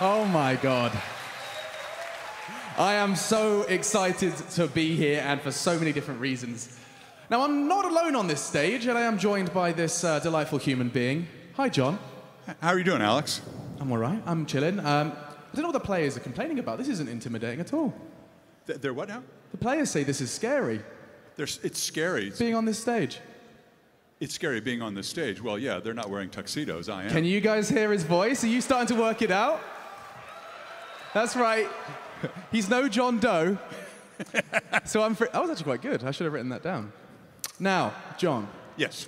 Oh my God. I am so excited to be here, and for so many different reasons. Now, I'm not alone on this stage, and I am joined by this delightful human being. Hi, John. How are you doing, Alex? I'm all right. I'm chilling. I don't know what the players are complaining about. This isn't intimidating at all. They're what now? The players say this is scary. It's scary. Being on this stage. It's scary being on this stage. Well, yeah, they're not wearing tuxedos. I am. Can you guys hear his voice? Are you starting to work it out? That's right. He's no John Doe. So I was actually quite good. I should have written that down. Now, John. Yes.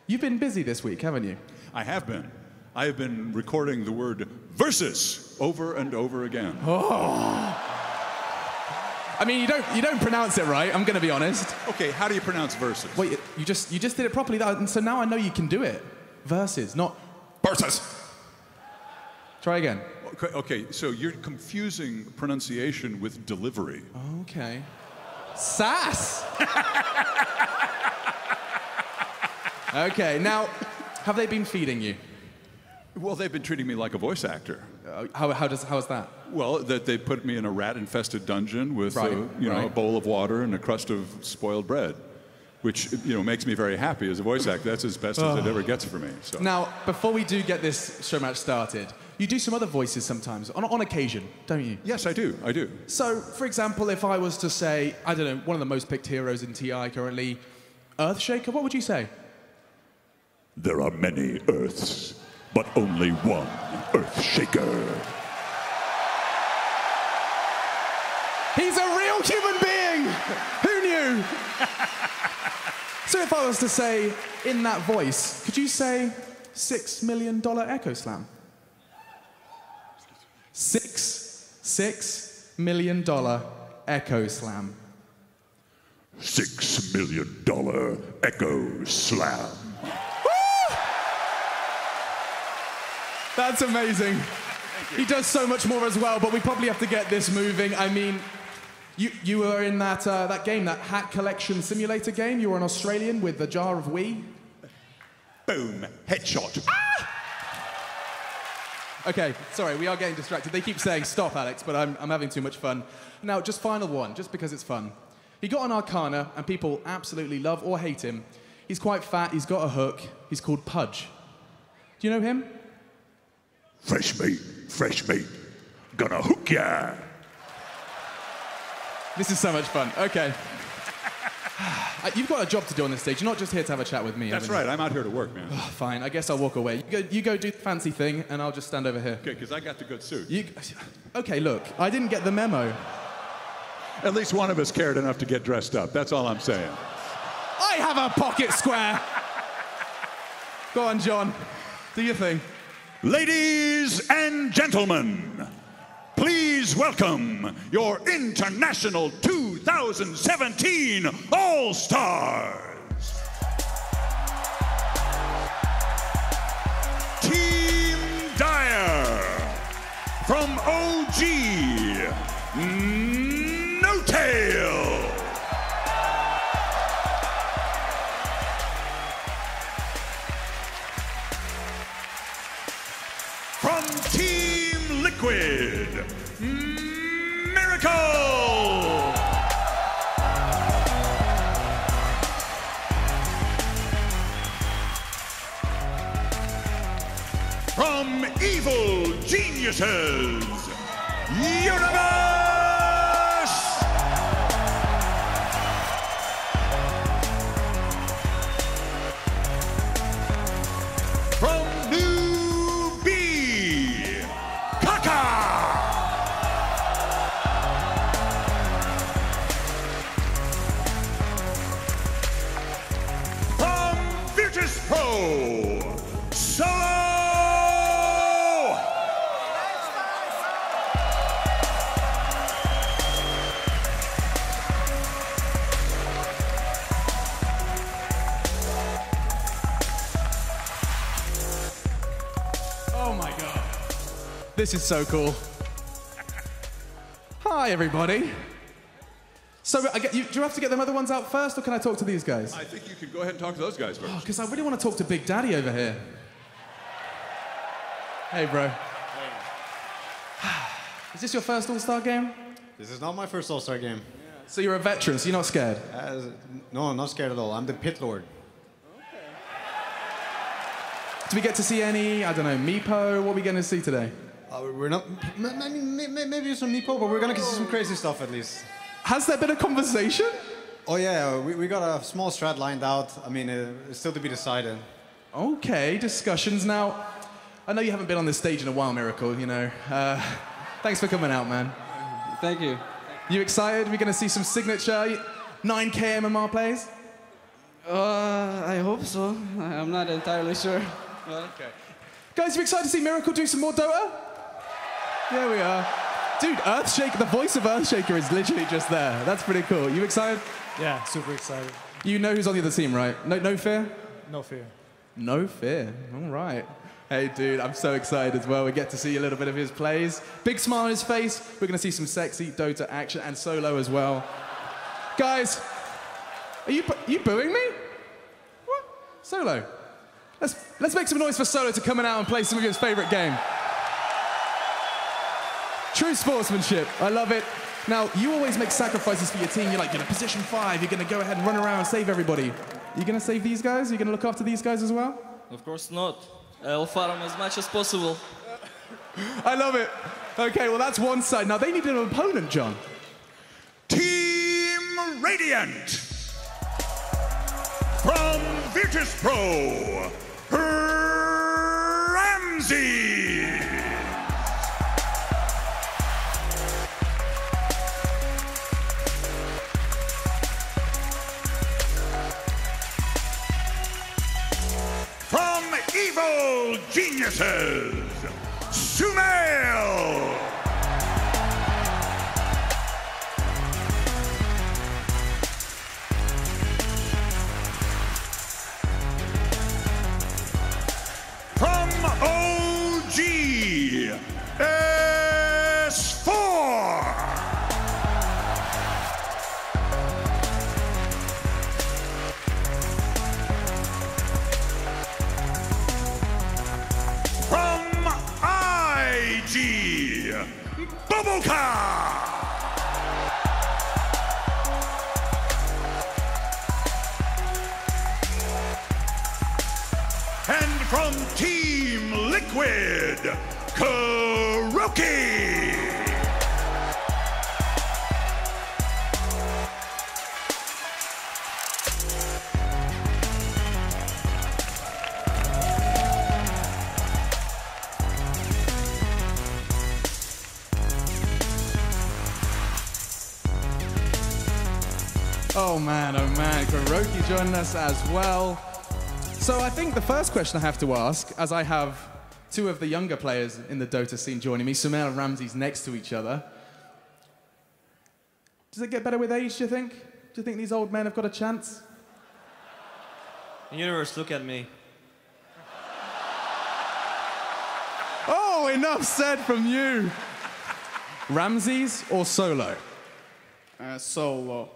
You've been busy this week, haven't you? I have been. I have been recording the word versus over and over again. Oh. I mean, you don't pronounce it right, I'm going to be honest. Okay, how do you pronounce versus? Wait, you just did it properly, and so now I know you can do it. Versus, not versus. Try again. Okay, so you're confusing pronunciation with delivery. Okay. Sass! Okay, now, have they been feeding you? Well, they've been treating me like a voice actor. How is that? Well, that they put me in a rat-infested dungeon with a bowl of water and a crust of spoiled bread, which makes me very happy as a voice actor. That's as best as it ever gets for me. So. Now, before we do get this show match started, you do some other voices sometimes, on occasion, don't you? Yes, I do. I do. So, for example, if I was to say, I don't know, one of the most picked heroes in TI currently, Earthshaker, what would you say? There are many Earths, but only one Earthshaker. He's a real human being! Who knew? So if I was to say, in that voice, could you say $6 million Echo Slam? $6 million Echo Slam. $6 million Echo Slam. That's amazing. He does so much more as well, but we probably have to get this moving. I mean, you were in that game, that hat collection simulator game. You were an Australian with the jar of wee. Boom. Headshot. Ah! Okay, sorry, we are getting distracted. They keep saying stop, Alex, but I'm having too much fun. Now, just final one, just because it's fun. He got an Arcana, and people absolutely love or hate him. He's quite fat, he's got a hook. He's called Pudge. Do you know him? Fresh meat, gonna hook ya. This is so much fun. Okay. You've got a job to do on this stage. You're not just here to have a chat with me. That's right. I'm out here to work, man. Oh, fine. I guess I'll walk away. You go do the fancy thing, and I'll just stand over here. Okay, because I got the good suit. Okay, look. I didn't get the memo. At least one of us cared enough to get dressed up. That's all I'm saying. I have a pocket square. Go on, John. Do your thing. Ladies and gentlemen, please welcome your International 2017 All-Stars. Team Dyer from OG, No Tail. From Team Liquid, Miracle! From Evil Geniuses, Universe! From Pro Solo! Oh my God. This is so cool. Hi, everybody. So, do you have to get them other ones out first, or can I talk to these guys? I think you can go ahead and talk to those guys first. Because I really want to talk to Big Daddy over here. Hey, bro. Is this your first All-Star game? This is not my first All-Star game. So you're a veteran, so you're not scared? No, I'm not scared at all. I'm the pit lord. Do we get to see any, I don't know, Meepo? What are we going to see today? We're not... Maybe some Meepo, but we're going to see some crazy stuff at least. Has there been a conversation? Oh yeah, we got a small strat lined out. I mean, it's still to be decided. Okay, discussions. Now, I know you haven't been on this stage in a while, Miracle, you know. Thanks for coming out, man. Thank you. You excited? We're going to see some signature 9K MMR plays? I hope so. I'm not entirely sure. Okay. Guys, you excited to see Miracle do some more Dota? There we are. Dude, Earthshaker, the voice of Earthshaker is literally just there. That's pretty cool. You excited? Yeah, super excited. You know who's on the other team, right? No fear? No fear. No fear. All right. Hey, dude, I'm so excited as well. We get to see a little bit of his plays. Big smile on his face. We're going to see some sexy Dota action and solo as well. Guys, are you booing me? What? Solo. Let's make some noise for Solo to coming out and play some of his favorite game. True sportsmanship. I love it. Now, you always make sacrifices for your team. You're like, position 5. You're going to go ahead and run around and save everybody. Are you going to save these guys? Are you going to look after these guys as well? Of course not. I'll farm as much as possible. I love it. Okay, well, that's one side. Now, they need an opponent, John. Team Radiant. From Virtus Pro, Ramsey. From Evil Geniuses, Sumail. From OG, S4. From IG, Bubbleca. And from Team Liquid, Kuroki. Oh man, Kuroki joining us as well. So I think the first question I have to ask, as I have two of the younger players in the Dota scene joining me, Sumail and Ramsey's next to each other. Does it get better with age, do you think? Do you think these old men have got a chance? Universe, look at me. Oh, enough said from you. Ramsey's or Solo? Solo.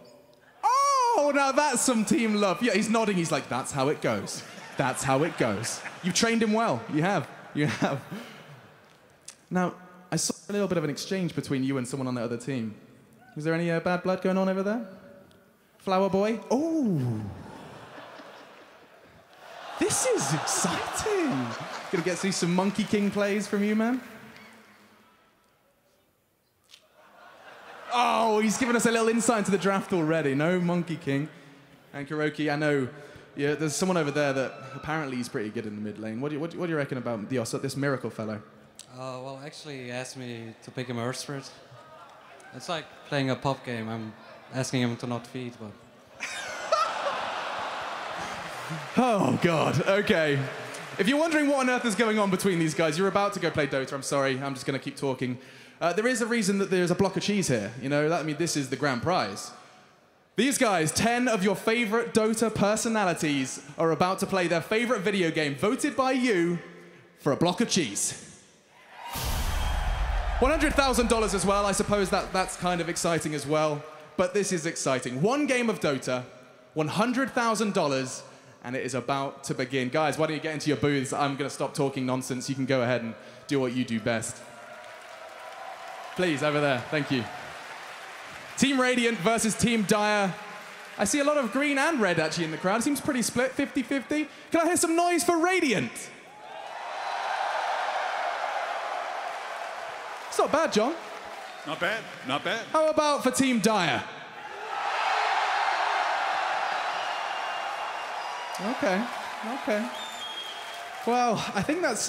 Oh, now that's some team love. Yeah, he's nodding. He's like, that's how it goes. That's how it goes. You've trained him well. You have. You have. Now, I saw a little bit of an exchange between you and someone on the other team. Is there any bad blood going on over there? Flower boy? Oh. This is exciting. Gonna get to see some Monkey King plays from you, man. Oh, he's given us a little insight into the draft already. No Monkey King. And Kuroki, I know, yeah, there's someone over there that apparently he's pretty good in the mid lane. What do you reckon about this Miracle fellow? Well, actually, he asked me to pick him Earth Spirit. It's like playing a pop game. I'm asking him to not feed, but... Oh, God. Okay. If you're wondering what on earth is going on between these guys, you're about to go play Dota. I'm sorry. I'm just going to keep talking. There is a reason that there's a block of cheese here. You know, I mean, this is the grand prize. These guys, 10 of your favorite Dota personalities, are about to play their favorite video game, voted by you, for a block of cheese. $100,000 as well. I suppose that's kind of exciting as well. But this is exciting. One game of Dota, $100,000, and it is about to begin. Guys, why don't you get into your booths? I'm going to stop talking nonsense. You can go ahead and do what you do best. Please, over there. Thank you. Team Radiant versus Team Dire. I see a lot of green and red actually in the crowd. It seems pretty split, 50-50. Can I hear some noise for Radiant? It's not bad, John. Not bad, not bad. How about for Team Dire? Okay, okay. Well, I think that's,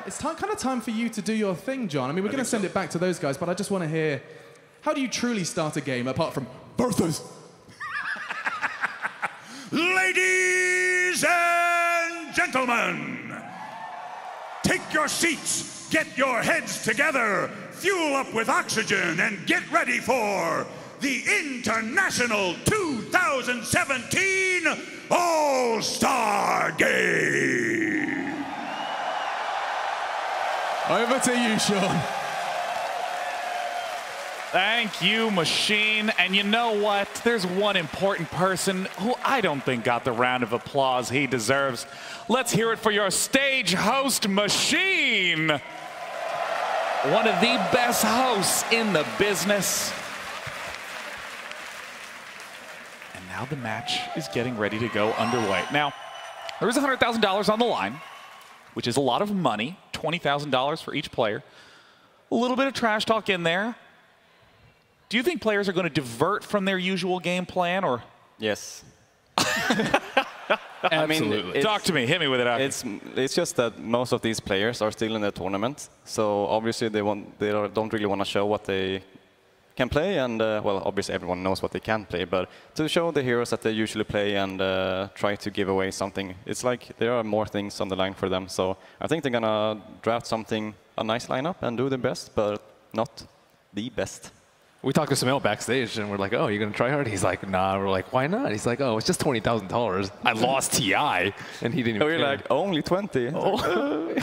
it's kind of time for you to do your thing, John. I mean, we're going to send it back to those guys, but I just want to hear, how do you truly start a game apart from Bertha's? Ladies and gentlemen, take your seats, get your heads together, fuel up with oxygen, and get ready for the International 2017 All-Star Game. Over to you, Sean. Thank you, Machine. And you know what? There's one important person who I don't think got the round of applause he deserves. Let's hear it for your stage host, Machine. One of the best hosts in the business. And now the match is getting ready to go underway. Now, there is $100,000 on the line, which is a lot of money, $20,000 for each player. A little bit of trash talk in there. Do you think players are going to divert from their usual game plan, or? Yes. Absolutely. Talk to me. Hit me with it. It's just that most of these players are still in the tournament, so obviously they don't really want to show what they can play, and well, obviously everyone knows what they can play, but to show the heroes that they usually play and try to give away something, it's like there are more things on the line for them. So I think they're gonna draft a nice lineup and do their best, but not the best. We talked to Samel backstage, and we're like, oh, you're going to try hard? He's like, nah. We're like, why not? He's like, oh, it's just $20,000. I lost TI. And he didn't even We're like, only 20. Oh.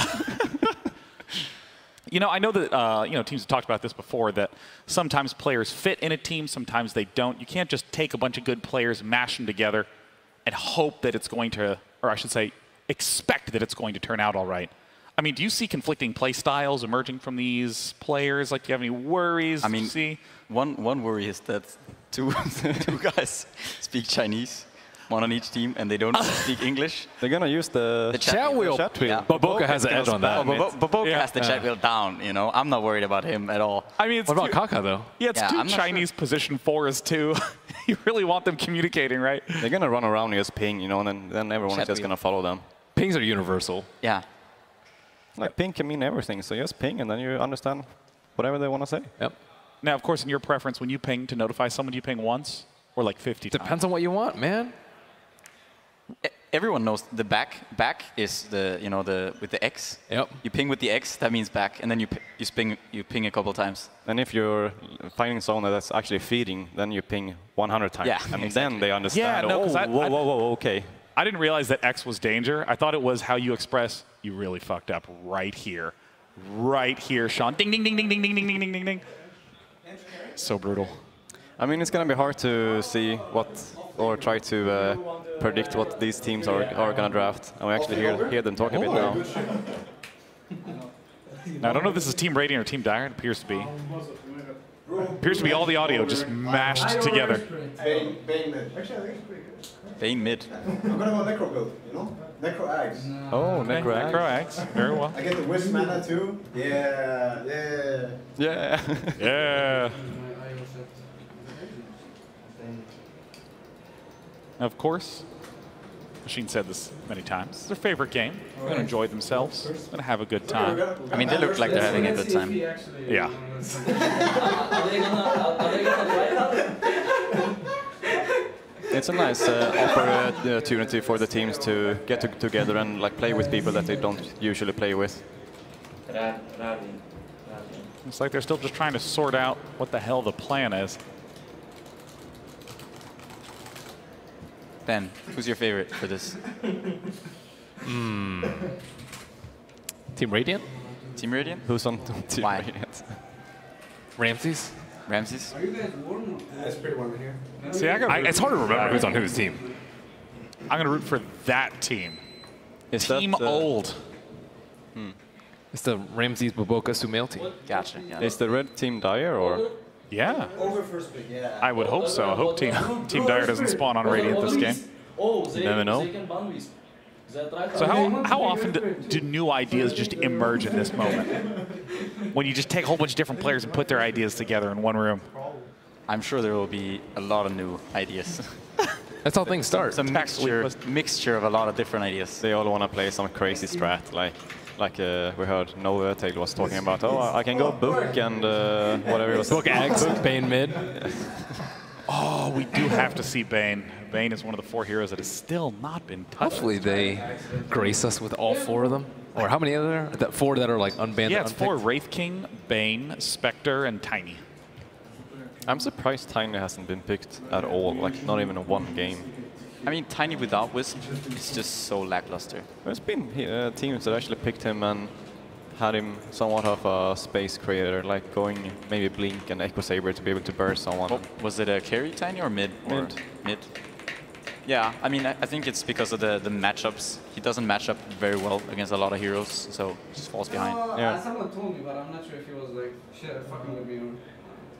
You know, I know that teams have talked about this before, that sometimes players fit in a team, sometimes they don't. You can't just take a bunch of good players, mash them together, and hope that it's going to, or I should say, expect that it's going to turn out all right. I mean, do you see conflicting play styles emerging from these players? Like, do you have any worries? I mean, see? One worry is that two guys speak Chinese, one on each team, and they don't speak English. They're gonna use the chat wheel. Yeah. Baboka has an edge on that. Baboka has the chat wheel down. You know, I'm not worried about him at all. I mean, it's what about Kaka though? Yeah, it's two Chinese position fours too. You really want them communicating, right? They're gonna run around and just ping, you know, and then everyone is just gonna follow them. Pings are universal. Yeah. Like ping can mean everything, so just ping and then you understand whatever they want to say. Yep. Now, of course, in your preference, when you ping to notify someone, do you ping once or like 50 times? Depends on what you want, man. Everyone knows the back. Back is the with the X. Yep. You ping with the X, that means back, and then you ping a couple times. And if you're finding someone that's actually feeding, then you ping 100 times. Yeah. I mean, then they understand. Yeah, no, whoa, okay. I didn't realize that X was danger. I thought it was how you express, you really fucked up right here. Right here, Sean. Ding, ding, ding, ding, ding, ding, ding, ding, ding, ding, ding. So brutal. I mean, it's going to be hard to see or try to predict what these teams are going to draft. And we actually hear them talk a bit now. Now, I don't know if this is Team Radiant or Team Dire. It appears to be. Appears to be all the audio just mashed together. Bane mid. Actually, I think it's pretty good. Bane mid. I'm gonna go Necro build, you know? Necro Ags. No. Oh, Necro Ags. Necro Ags. Very well. I get the Wisp mana too. Yeah. Yeah. Of course, Machine said this many times. It's their favorite game. They're going to enjoy themselves. They're going to have a good time. I mean, they look like they're having a good time. Yeah. It's a nice opportunity for the teams to get together and like play with people that they don't usually play with. It's like they're still just trying to sort out what the hell the plan is. Ben, who's your favorite for this? Team Radiant? Team Radiant? Who's on Team Radiant? Ramses? Ramses? Are you guys warm? It's pretty warm in here. See, it's hard to remember who's on whose team. I'm going to root for that team. Is team that, Old. It's the Ramses Boboka Sumail team. Gotcha. Yeah. Is the red team Dire or? Yeah. Over first pick, yeah. I would hope so. I hope Team Dire doesn't spawn on Radiant this game. You never know. So how often do new ideas just emerge in this moment? When you just take a whole bunch of different players and put their ideas together in one room? I'm sure there will be a lot of new ideas. That's how things start. It's a mixture of a lot of different ideas. They all want to play some crazy strat, like we heard Novatail was talking about. Oh, I can go book and whatever it was. Book Axe, Bane mid. Oh, we do have to see Bane. Bane is one of the 4 heroes that has still not been touched. Hopefully they grace us with all 4 of them. Or how many are there? That 4 that are like unbanned. Yeah, it's 4: Wraith King, Bane, Spectre, and Tiny. I'm surprised Tiny hasn't been picked at all, like not even in one game. I mean, Tiny without Wisp is just so lackluster. There's been teams that actually picked him and had him somewhat of a space creator, like going maybe Blink and Echo Saber to be able to burst someone. Oh, was it a carry Tiny or mid? Mid. Yeah, I mean, I think it's because of the matchups. He doesn't match up very well against a lot of heroes, so just falls behind. Yeah. Someone told me, but I'm not sure if he was like, shit, fucking with me.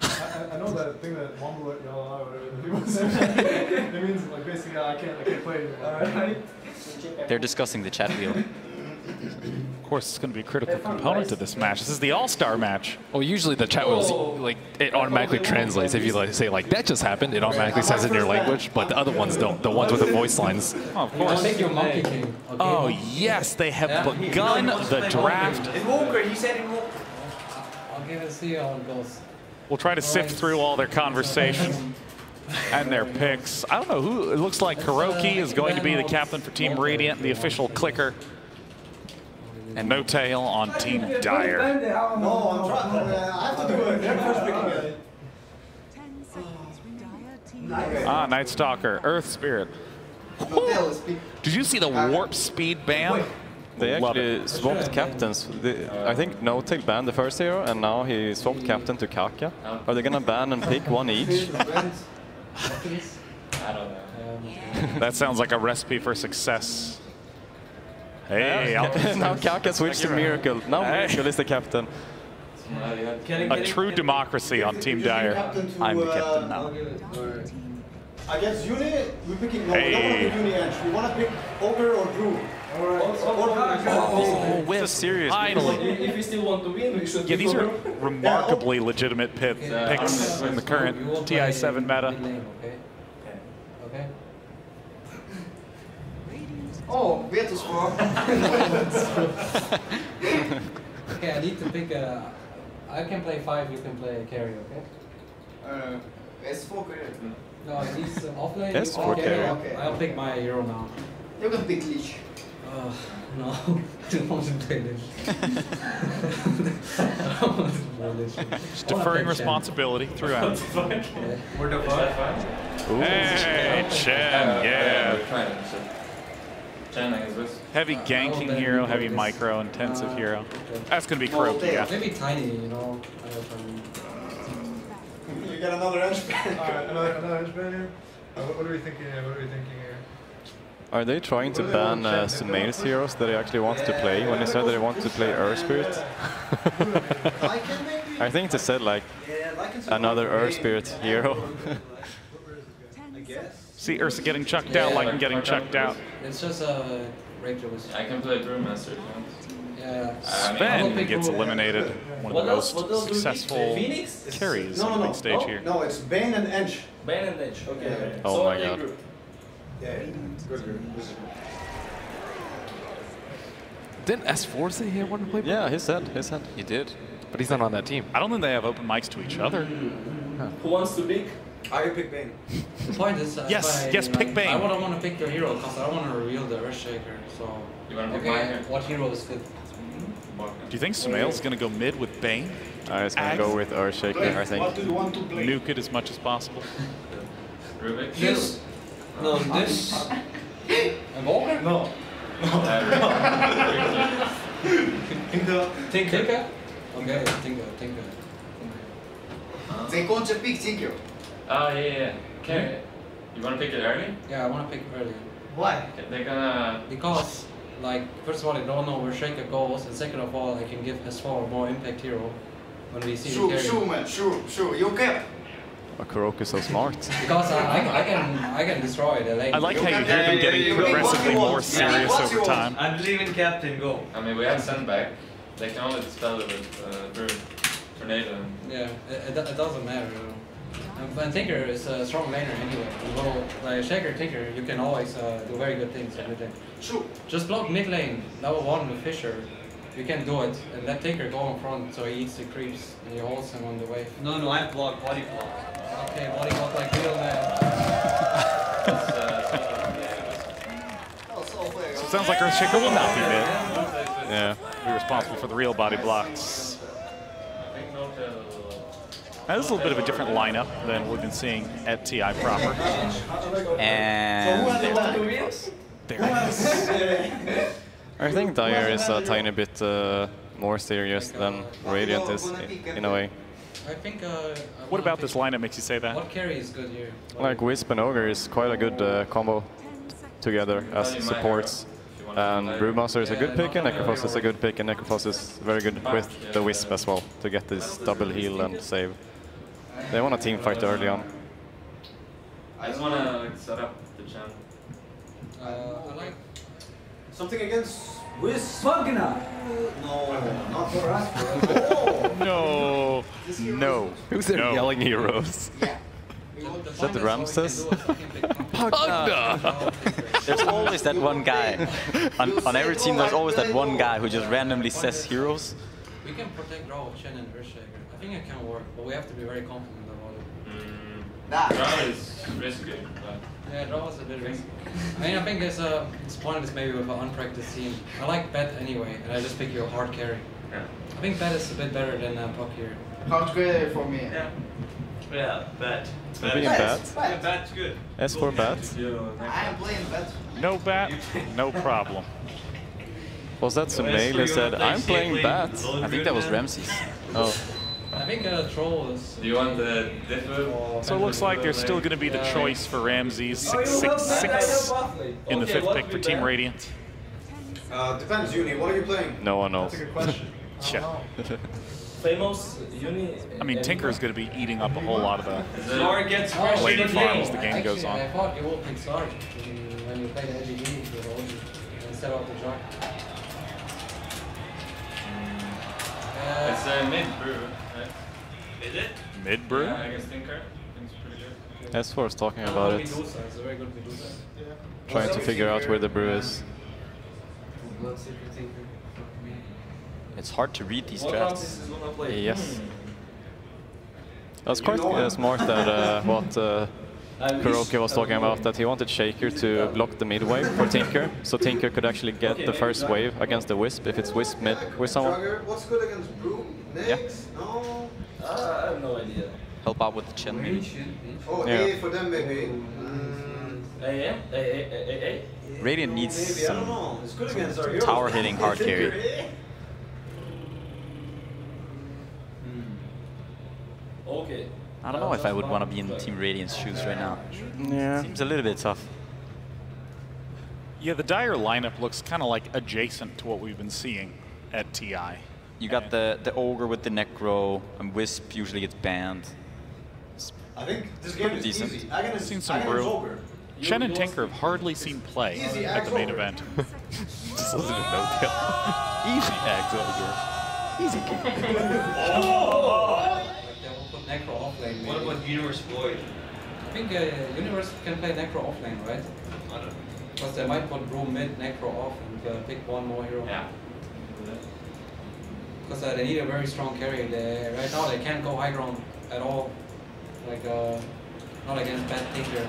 I know that thing that Womble yell out, whatever people say. It means like basically I can't play anymore. They're discussing the chat wheel. Of course, it's going to be a critical component to this match. This is the all-star match. Well, usually the chat will like it automatically translates. If you like say like that just happened, it automatically says it in your language. But the other ones don't. The ones with the voice lines. Oh, of course. Oh yes, they have begun the draft. Walker, he said in Walker. I'll give it, see how it goes. We'll try to sift through all their conversation and their picks. I don't know who. It looks like Hiroki is going to be the captain for Team Radiant, the official clicker. And No Tail on Team Dire. No, I'm trying. I have to do it. They're first picking. Ah, Night Stalker, Earth Spirit. Did you see the warp speed ban? They actually swapped captains. I think No Tail banned the first hero, and now he swapped captain to Kaka. Are they gonna ban and pick one each? I don't know. That sounds like a recipe for success. Hey, now Kaka switched to Miracle. Now Miracle is the captain. A true democracy on Team Dire. I'm the captain now. Against Uni, we're picking. No, we don't want to pick Uni Edge. We want to pick Ogre or Brew. Oh, with serious. Finally. If we still want to win, we should. Yeah, these are remarkably legitimate picks in the current TI7 meta. Okay. Oh, Vetus for. Okay, I need to pick a. I can play 5, you can play carry, okay? S4 carry. No, he's offlane. S4 carry. Okay. I'll pick my hero now. You can pick Leech. No, don't want to play this. I don't want to play this. Just deferring responsibility throughout. We're the five. Hey, Chen, yeah. Heavy ganking hero, heavy micro, intensive hero. That's going to be Kuroki, yeah. Maybe Tiny, you know. You got another edge ban. Alright, another edge ban here. What are we thinking here? Are they trying to ban Sumail's heroes that they actually want to play when they said they want to play Earth Spirit? I think they said like another Earth Spirit hero. See Ursa getting chucked out like I'm getting chucked out. It's just a Rachel. I can play Brewmaster if you want. Yeah. Sven gets eliminated. One of the most successful carries on the big stage here. No, it's Bane and Edge. Bane and Edge, okay. Oh my god. Yeah, good. Didn't S4 say he wanted to play? Yeah, he said. He did. But he's not on that team. I don't think they have open mics to each other. Who wants to pick? I pick Bane. The point is, yes, pick Bane. I wouldn't want to pick the hero because I don't want to reveal the Earthshaker. So, You want to pick mine here? what hero is good? Do you think Sumail's going to go mid with Bane? It's going to go with Earthshaker, I think. What do you want to play? Nuke it as much as possible. Rubik? This. No, this. And Walker? No. Tinker? Okay, Tinker. They want to pick Tinker. Oh, yeah. Okay. You want to pick it early? Yeah, I want to pick early. Why? They're gonna... Because like, first of all, I don't know where Shaker goes, and second of all, I can give S4 more impact hero when we see the carry. Sure, man, sure. You cap. Kuroko is so smart. Because I can destroy the lane. I like how you hear them getting progressively more serious over time. I believe in Captain, go. I mean, we have sandbag. They can only dispel it with Brew, Tornado. Yeah, it doesn't matter. And Tinker is a strong laner anyway. Well, like Shaker, Tinker, you can always do very good things every day. Sure. Just block mid lane, level 1 with Fisher. You can do it, and let Tinker go in front so he eats the creeps and he holds him on the wave. No, I block, body block. Okay, body block like real man. So it sounds like Earthshaker will not be mid. Yeah, be responsible for the real body blocks. Now, this is a little bit of a different lineup than we've been seeing at TI proper. And there it is. I think Dire is a tiny bit more serious than Radiant is, in a way. I think. What about this lineup makes you say that? What carry is good here? Like Wisp and Ogre is quite a good combo together as supports. And Brewmaster is a good pick and Necrophos is a good pick, and Necrophos is very good with the Wisp as well to get this double heal and save. They want a team fight early on. I just want to set up the champ. I like something against Wisp. Wagner! No, not for us. No. No. Who's there yelling heroes? Yeah. Is that the Ramses? There's always that one guy. On every team, there's always that one guy who just randomly says heroes. We can protect Draw with Chen and Earthshaker. I think it can work, but we have to be very confident about it. Draw is risky. Yeah, Draw is a bit risky. I mean, I think it's pointless maybe with an unpracticed team. I like Bet anyway, and I just pick your hard carry. Yeah. I think Bet is a bit better than Puck here. Hard carry for me. Yeah, Bet. Maybe in bat. Yeah, Bet's good. S for bat. I am playing Bet. No bat, no problem. Was that Sumail who said, I'm playing bat? I think that was Ramses. Oh. I think Troll is... Do you want the differ? So it looks like there's still going to be the choice for Ramses 666 in the 5th pick for Team Radiant. Depends, Uni. What are you playing? No one knows. That's a good question. Yeah. Famous Uni. I mean, Tinker is going to be eating up a whole lot of the Lord gets fresh lane in the farm as game. the game goes on. I thought you will pick Sarge when you play the LGD with OG instead of the Jock. It's a mid-brew, right? Is it? Mid-brew? Yeah, I guess Tinker. Think's pretty good. S4 is talking about it. Medusa, it's a very good Medusa. Trying to figure out where the brew is. It's hard to read these What drafts. Ramses is gonna play? Yes. That's quite smart that what Kuroki was talking about, that he wanted Shaker to block the mid wave for Tinker, so Tinker could actually get the first wave against the Wisp if it's Wisp mid with someone. What's good against Brew? Next? No? I have no idea. Help out with the Chen maybe. Oh, Yeah. A for them maybe. Radiant needs Maybe, I don't some know. It's good against our heroes. tower hitting hard carry. Okay. I don't know if I would want to be in Team Radiant's shoes right now. Yeah. Seems a little bit tough. Yeah, the Dire lineup looks kind of like adjacent to what we've been seeing at TI. You got the Ogre with the Necro, and Wisp usually gets banned. I think this game is Decent. easy. I can Seen some brew. Ogre. Shen and Tinker have hardly seen play Easy at the main Ogre. event. Just listen to no kill. Easy Axe Ogre. Easy kill. Like they will put Necro offlane. What about Universe Void? I think Universe can play Necro offlane, right? I don't know. Because they might put Brew mid, Necro off, and pick one more hero. Yeah. Because they need a very strong carry. Right now they can't go high ground at all. Like, not against bad Tinker.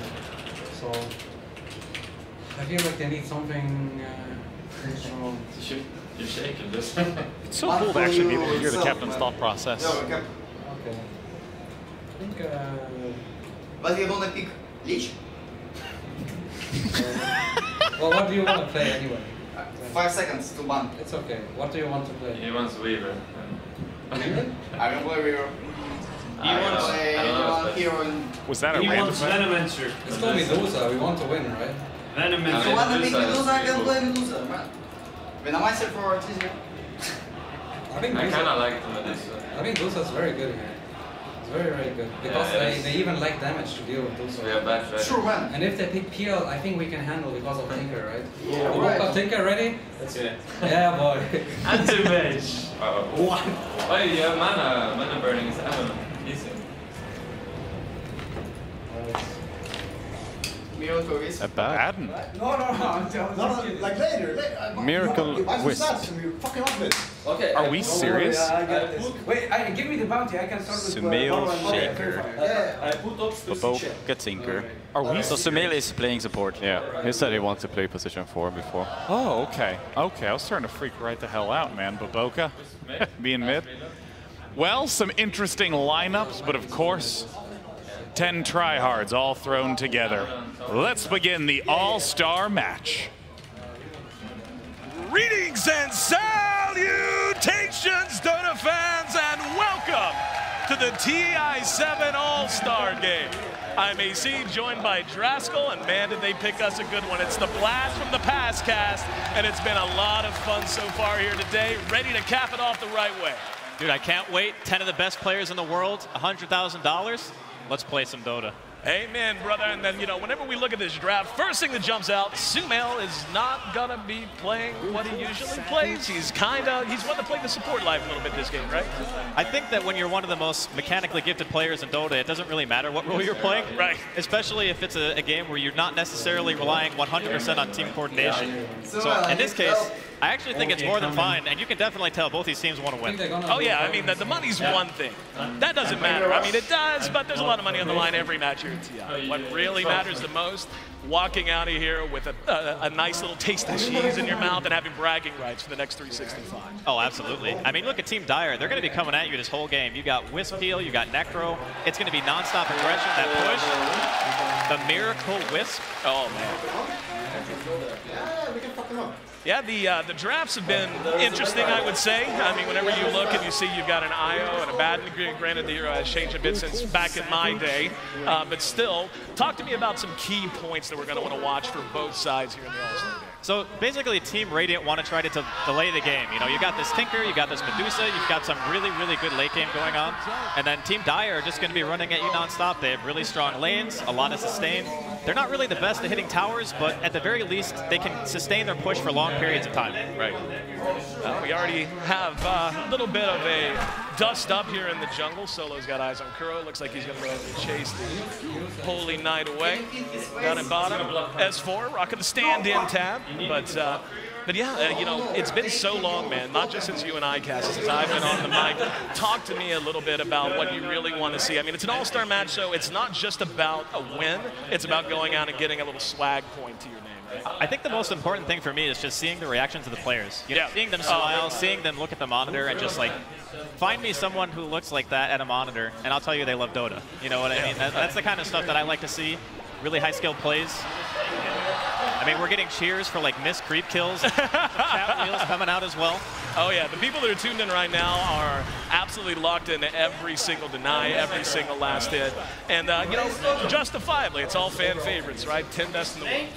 So, I feel like they need something strong. You're shaking this. It's so cool to actually be able to hear the captain's thought process. Okay. I think, But you wanna pick Lich? well, what do you want to play anyway? 5 seconds to ban. It's okay. What do you want to play? He wants Weaver. Weaver? I can play Weaver. He wants. Hero in... Was that a He random wants event? Venomancer. It's called Medusa. We want to win, right? Venomancer. So wanna pick Medusa, I can play Medusa, man. Men I might set for TC. I think I kind of like this. I think Dulce's very good here. It's very, very good. Because they even like damage to deal with Dulce. Yeah, that's True, man. And if they pick PL, I think we can handle because of Tinker, right? Yeah, right. Tinker ready? That's it. Yeah, boy. And 2 mage. What? Oh, yeah, mana burning is easy. Miracle is bad. No, like later. Miracle Wisp. Fucking up it. Okay. Are we serious? Wait, give me the bounty. I can start with Sumail, Shaker, I put up Baboka, Tinker. Are we? So Sumail is playing support. Yeah, he said he wants to play position 4 before. Oh, okay. Okay, I was starting to freak right the hell out, man. Baboka being mid. Well, some interesting lineups, but of course, 10 tryhards all thrown together. Let's begin the all-star match. Greetings and salutations, Dota fans, and welcome to the TI7 All-Star Game. I'm AC, joined by Draskell, and man, did they pick us a good one. It's the Blast from the Past cast, and it's been a lot of fun so far here today, ready to cap it off the right way. Dude, I can't wait. 10 of the best players in the world, $100,000. Let's play some Dota. Amen, brother. And then, you know, whenever we look at this draft, first thing that jumps out, Sumail is not going to be playing what he usually plays. He's wanting to play the support life a little bit this game, right? I think that when you're one of the most mechanically gifted players in Dota, it doesn't really matter what role you're playing. Right. Especially if it's a game where you're not necessarily relying 100% on team coordination. So in this case, I actually think it's more than fine, and you can definitely tell both these teams want to win. Oh, yeah. I mean, the money's one thing. That doesn't matter. I mean, it does, but there's a lot of money on the line every match here at TI. What really matters the most, walking out of here with a nice little taste of cheese in your mouth and having bragging rights for the next 365. Oh, absolutely. I mean, look at Team Dire. They're going to be coming at you this whole game. You got Wisp heal, you got Necro. It's going to be nonstop aggression, that push. The Miracle Wisp. Oh, man. Yeah, we can fuck them up. Yeah, the drafts have been interesting, I would say. I mean, whenever you look and you see you've got an IO and a Baden, granted the hero has changed a bit since back in my day, but still, talk to me about some key points that we're going to want to watch for both sides here in the All-Star Game. So basically, Team Radiant want to try to delay the game. You know, you got this Tinker, you got this Medusa, you've got some really, really good late game going on. And then Team Dire are just going to be running at you nonstop. They have really strong lanes, a lot of sustain. They're not really the best at hitting towers, but at the very least, they can sustain their push for long periods of time. Right. We already have a little bit of a dust up here in the jungle. Solo's got eyes on Kuro. Looks like he's going to go ahead and chase the Holy Knight away. Down at bottom, S4 rocking the stand-in tab. But yeah, you know, it's been so long, man, not just since you and I, Cass, since I've been on the mic. Talk to me a little bit about what you really want to see. I mean, it's an all-star match, so it's not just about a win. It's about going out and getting a little swag point to your name, right? I think the most important thing for me is just seeing the reactions of the players. You know, seeing them smile, seeing them look at the monitor, and just like, find me someone who looks like that at a monitor, and I'll tell you they love Dota. You know what I mean? That's the kind of stuff that I like to see. Really high-skilled plays. I mean, we're getting cheers for like missed creep kills. Chat wheels coming out as well. Oh yeah, the people that are tuned in right now are absolutely locked into every single deny, every single last hit. And you know, justifiably, it's all fan favorites, right? 10 best in the world.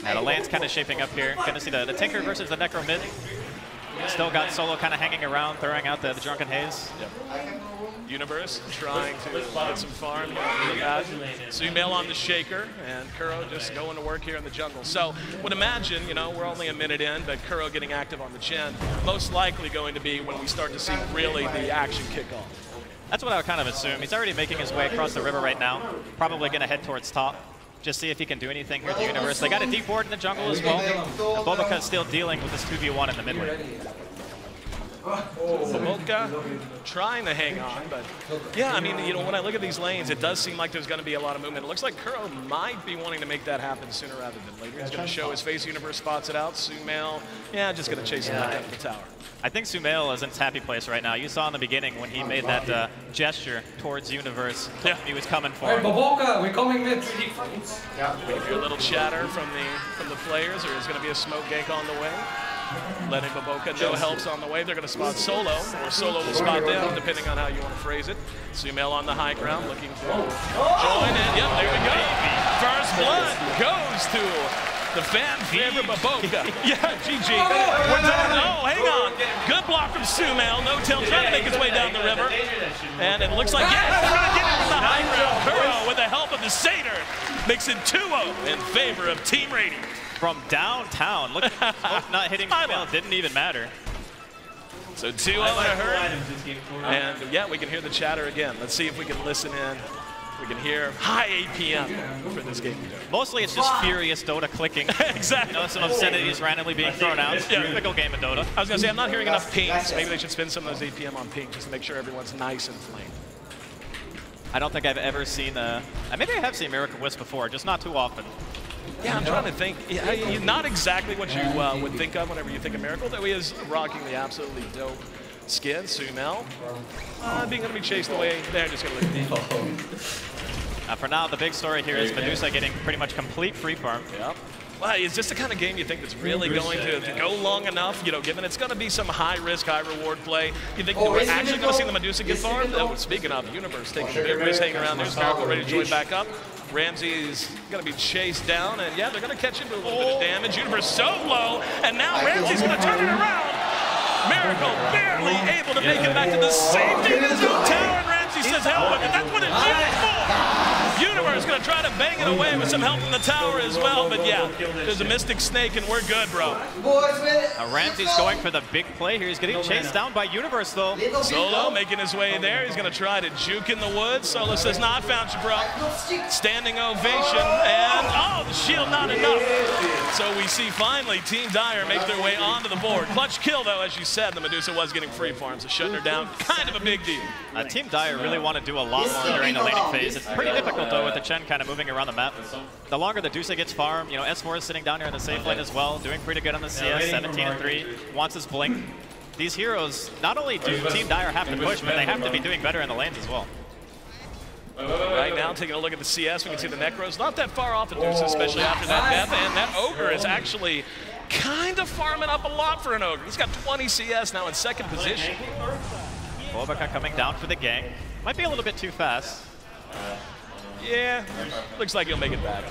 Now the lane's kind of shaping up here. Gonna see the Tinker versus the Necro mid. Still got Solo kind of hanging around, throwing out the Drunken Haze. Yep. Universe trying to get some farm. Sumail on the Shaker, and Kuro just going to work here in the jungle. So would imagine, you know, we're only a minute in, but Kuro getting active on the Chen, most likely going to be when we start to see really the action kick off. That's what I would kind of assume. He's already making his way across the river right now. Probably going to head towards top. Just see if he can do anything here at the Universe. They got a deep ward in the jungle as well. Baboka is still dealing with this 2v1 in the mid lane. Baboka trying to hang on, but yeah, I mean, you know, when I look at these lanes, it does seem like there's going to be a lot of movement. It looks like Kuro might be wanting to make that happen sooner rather than later. He's going to show his face. Universe spots it out. Sumail, yeah, just going to chase him back up the tower. I think Sumail is in his happy place right now. You saw in the beginning when he made that gesture towards Universe. Yeah. He was coming for him. Baboka, we're coming mid. Yeah, we hear a little chatter from the players, or is going to be a smoke gank on the way. Letting Baboka know help's on the way. They're going to spot Solo, or Solo will spot them, depending on how you want to phrase it. Sumail on the high ground, looking to join in. Yep, there we go. First blood goes to The fan favorite Baboga. Yeah, GG. We're done. Oh, hang on. Good block from Sumail. No Tail trying to make his way down the river. And it looks like, yes, we're going to get it from the high ground. Kuro, with the help of the Satyr, makes it 2-0 in favor of Team Radiant. From downtown. Look, not hitting Sumail didn't even matter. So 2-0 in a hurry. And yeah, we can hear the chatter again. Let's see if we can listen in. We can hear high APM for this game. Mostly it's just furious Dota clicking. Exactly. You know, some obscenities randomly being thrown out. Yeah. Typical game of Dota. I was going to say, I'm not hearing enough pings. Maybe they should spend some of those APM on ping just to make sure everyone's nice and flamed. I don't think I've ever seen maybe I have seen Miracle Wisp before, just not too often. Yeah, I'm trying to think. Not exactly what you would think of whenever you think of Miracle, though he is rocking the absolutely dope skin. Sumail being going to be chased away. They're just going to leave it. For now, the big story here is Medusa getting pretty much complete free farm. Yep. Well, is this the kind of game you think that's really going to go long enough, you know, given it's going to be some high-risk, high-reward play? You think we're actually going to see the Medusa get farmed? Speaking of, the Universe taking a big risk hanging around. There's Miracle ready to join back up. Ramsey is going to be chased down, and yeah, they're going to catch him with a little bit of damage. Universe so low, and now Ramsey's going to turn it around. Miracle barely able to make it back to the safety of his own tower, and Ramsey says, hell with it. That's what it's used for. Universe going to try to bang it away with some help from the tower as well, but yeah, there's a Mystic Snake, and we're good, bro. Ramsey's going for the big play here. He's getting chased down by Universe, though. Solo making his way there. He's going to try to juke in the woods. Solo says, nah, I found you, bro. Standing ovation, and oh, the shield not enough. So we see finally Team Dire make their way onto the board. Clutch kill, though, as you said, the Medusa was getting free farms, so shutting her down, kind of a big deal. Team Dire really want to do a lot more during the laning phase. It's pretty difficult, though, with the Chen kind of moving around the map. The longer the Medusa gets farmed, you know, S4 is sitting down here in the safe lane as well, doing pretty good on the CS, 17-3, wants his blink. These heroes, not only do Team Dire have to push, but they have to be doing better in the lanes as well. Right now, taking a look at the CS, we can see the Necros not that far off the Medusa, especially after that death, and that Ogre is actually kind of farming up a lot for an Ogre. He's got 20 CS now in second position. Bobaka coming down for the gang. Might be a little bit too fast. Yeah, looks like he'll make it back.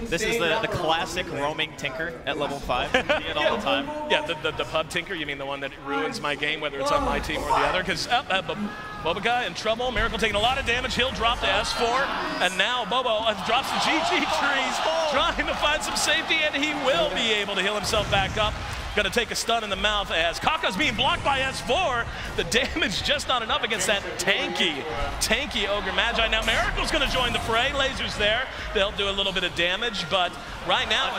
This is the classic roaming Tinker at level 5. See it all the time. Yeah, the pub Tinker, you mean the one that ruins my game, whether it's on my team or the other? Because Bobaka in trouble, Miracle taking a lot of damage, he'll drop to S4, and now Bobo drops the GG trees, trying to find some safety, and he will be able to heal himself back up. Gonna take a stun in the mouth as Kaka's being blocked by S4. The damage just not enough against that tanky Ogre Magi. Now Miracle's gonna join the fray. Lasers there. They'll do a little bit of damage, but right now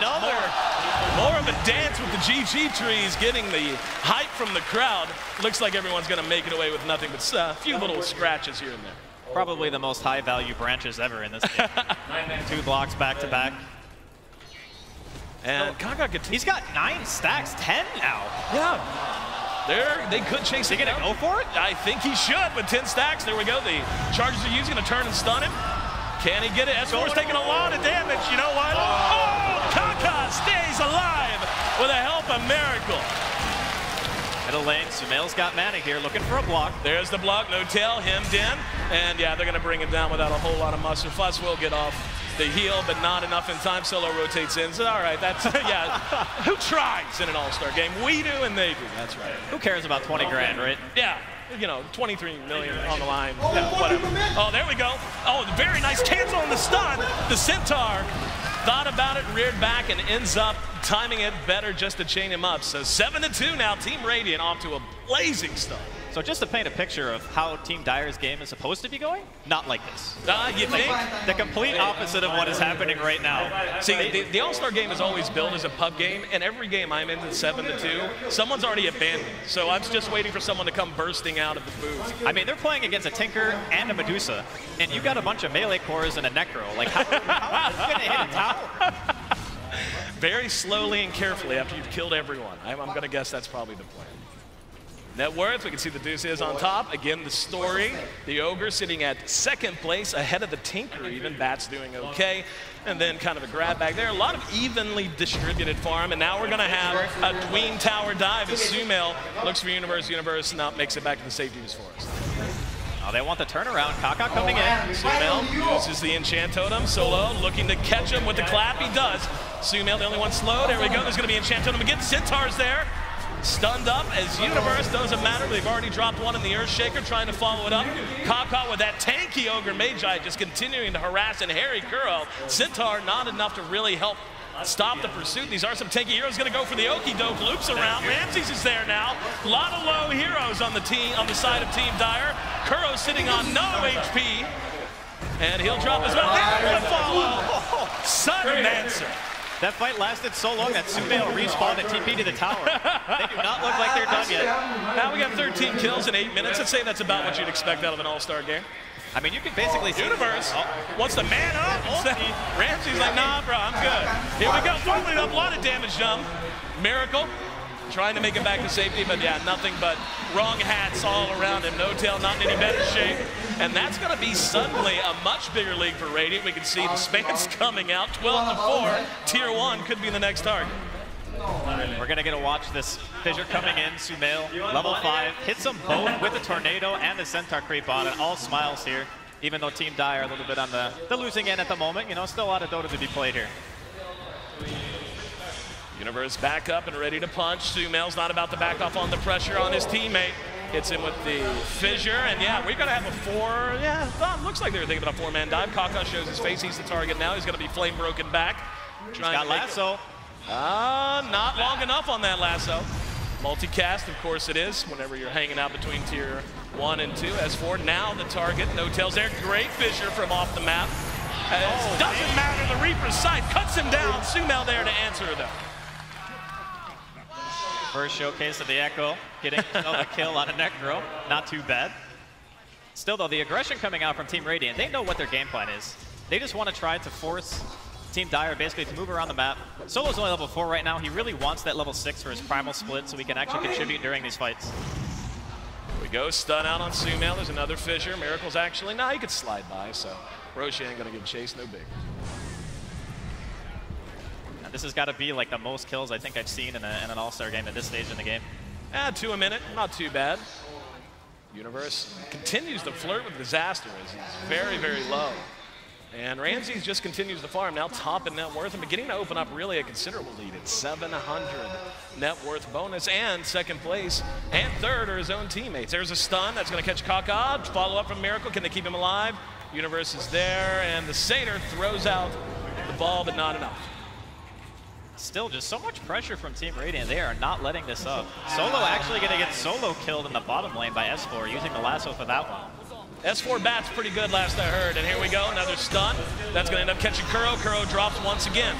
more of a dance with the GG trees, getting the hype from the crowd. Looks like everyone's gonna make it away with nothing but a few little scratches here and there. Probably the most high-value branches ever in this game. 2 blocks back to back. And Kaka he's got 9 stacks, 10 now. Yeah. They could chase him. Is he gonna go for it? I think he should with 10 stacks. There we go. The charges are used, gonna turn and stun him. Can he get it? S4's taking a lot of damage. You know what? Oh, Kaka stays alive with the help of Miracle. Middle lane, Sumail's got mana here, looking for a block. There's the block, no tail, hemmed in. And yeah, they're gonna bring him down without a whole lot of muster. Fuss will get off the heal, but not enough in time. Solo rotates in. So, all right, that's, yeah. Who tries in an all-star game? We do and they do. That's right. Who cares about 20 grand, right? Yeah. You know, 23 million on the line. Yeah, whatever. Oh, there we go. Oh, very nice cancel on the stun. The Centaur thought about it, reared back, and ends up timing it better just to chain him up. So 7-2 now. Team Radiant off to a blazing start. So just to paint a picture of how Team Dire's game is supposed to be going, not like this. You think? The complete opposite of what is happening right now. See, the All-Star game is always built as a pub game, and every game I'm in 7-2, someone's already abandoned. So I'm just waiting for someone to come bursting out of the booth. I mean, they're playing against a Tinker and a Medusa, and you got a bunch of melee cores and a Necro. Like, how is he gonna hit a tower? Very slowly and carefully after you've killed everyone. I'm gonna guess that's probably the plan. Net worth, we can see the Deuce is on top. Again, the story. The Ogre sitting at second place, ahead of the Tinker even. Bat's doing okay. And then kind of a grab back there. A lot of evenly distributed farm. And now we're going to have a Dween Tower dive as Sumail looks for Universe now makes it back to the safeties for us. Oh, they want the turnaround. Kaka coming in. Sumail uses the enchant totem. Solo looking to catch him with the clap. He does. Sumail, the only one slow. There we go. There's going to be Enchantotem again. Centaur's there. Stunned up as Universe, doesn't matter. They've already dropped one in the Earthshaker, trying to follow it up. Kaka with that tanky Ogre Magi just continuing to harass and harry Kuro. Centaur not enough to really help stop the pursuit. These are some tanky heroes. Going to go for the Okie Doke. Loops around. Ramses is there now. A lot of low heroes on the team, on the side of Team Dire. Kuro sitting on no HP. And he'll drop as well. There's the follow. Sudden answer. That fight lasted so long that Sumail respawned and TP to the tower. They do not look like they're done yet. Now we got 13 kills in 8 minutes. I'd say that's about what you'd expect out of an all-star game. I mean, you can basically see Universe wants to man up. Ramsey's like, nah, bro, I'm good. Here we go. Fumbling up, a lot of damage done. Miracle trying to make it back to safety, but yeah, nothing but wrong hats all around him. No Tail not in any better shape. And that's going to be suddenly a much bigger league for Radiant. We can see the spans coming out. 12-4. Tier 1 could be the next target. We're going to get to watch this fissure coming in. Sumail, level 5, hits them both with the Tornado and the Centaur creep on it. All smiles here, even though Team Dire are a little bit on the losing end at the moment. You know, still a lot of Dota to be played here. Universe back up and ready to punch. Sumail's not about to back off on the pressure on his teammate. Hits him with the fissure, and yeah, we're gonna have a looks like they were thinking about a 4-man dive. Kaka shows his face, he's the target now. He's gonna be flame broken back. He's got lasso. Not long enough on that lasso. Multicast, of course it is, whenever you're hanging out between tier 1 and 2. S4, now the target, no tails there. Great fissure from off the map. Doesn't matter, the Reaper's side cuts him down. Sumail there to answer though. First showcase of the Echo, getting a kill on a Necro. Not too bad. Still though, the aggression coming out from Team Radiant, they know what their game plan is. They just want to try to force Team Dire basically to move around the map. Solo's only level 4 right now. He really wants that level 6 for his primal split so he can actually contribute during these fights. Here we go, stun out on Sumail. There's another fissure. Miracle's actually, he could slide by, so Roche ain't gonna get chased, no big. This has got to be like the most kills I think I've seen in an all-star game at this stage in the game. 2 a minute, not too bad. Universe continues to flirt with disaster as he's very, very low. And Ramses just continues to farm, now top in net worth and beginning to open up really a considerable lead at 700 net worth bonus, and second place and third are his own teammates. There's a stun that's going to catch Kaka. Follow up from Miracle. Can they keep him alive? Universe is there, and the Satyr throws out the ball, but not enough. Still just so much pressure from Team Radiant. They are not letting this up. Solo actually going to get solo killed in the bottom lane by S4 using the lasso for that one. S4 bat's pretty good last I heard, and here we go, another stun. That's going to end up catching Kuro. Kuro drops once again.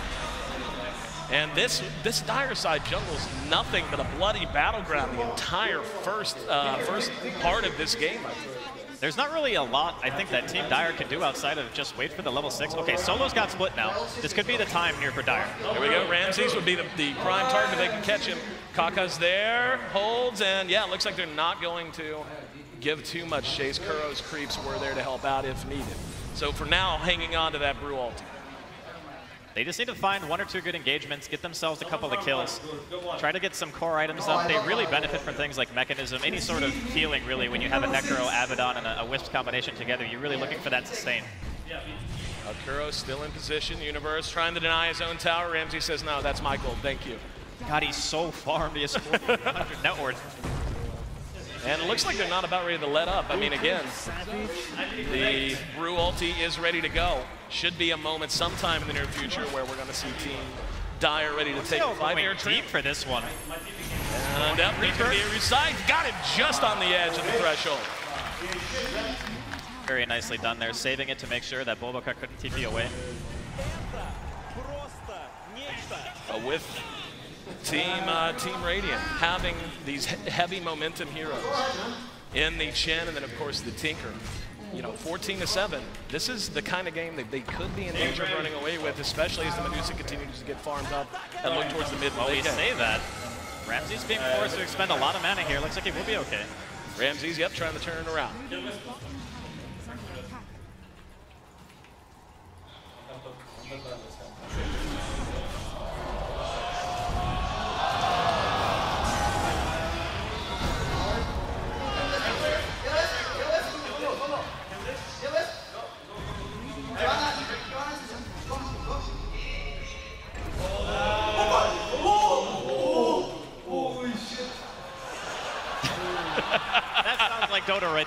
And this Dire side jungle's nothing but a bloody battleground the entire first part of this game. There's not really a lot, I think, that Team Dire can do outside of just wait for the level 6. Okay, Solo's got split now. This could be the time here for Dire. Here we go. Ramses would be the prime target if they can catch him. Kaka's there, holds, and yeah, it looks like they're not going to give too much chase. Kuro's creeps were there to help out if needed. So for now, hanging on to that Brew ulti. They just need to find 1 or 2 good engagements, get themselves a couple of kills, try to get some core items up. They really benefit from things like Mechanism, any sort of healing really. When you have a Necro, Abaddon, and a Wisp combination together, you're really looking for that sustain. Kuro's still in position. Universe trying to deny his own tower. Ramsey says, no, that's my gold, thank you. God, he's so farmed. He has 400 net worth. And it looks like they're not about ready to let up. I mean, again, the Brew ulti is ready to go. Should be a moment sometime in the near future where we're going to see Team Dire ready to take a 5-air deep for this one. And up Reaper side, got him just on the edge of the threshold. Very nicely done there, saving it to make sure that Boboka couldn't TP away. With Team Radiant having these heavy momentum heroes in the Chen and then of course the Tinker. You know, 14-7. This is the kind of game that they could be in danger of running away with, especially as the Medusa continues to get farmed up and look towards the mid Well, lane. we say that. Ramses being forced to expend a lot of mana here. Looks like he will be okay. Ramses, yep, trying to turn it around.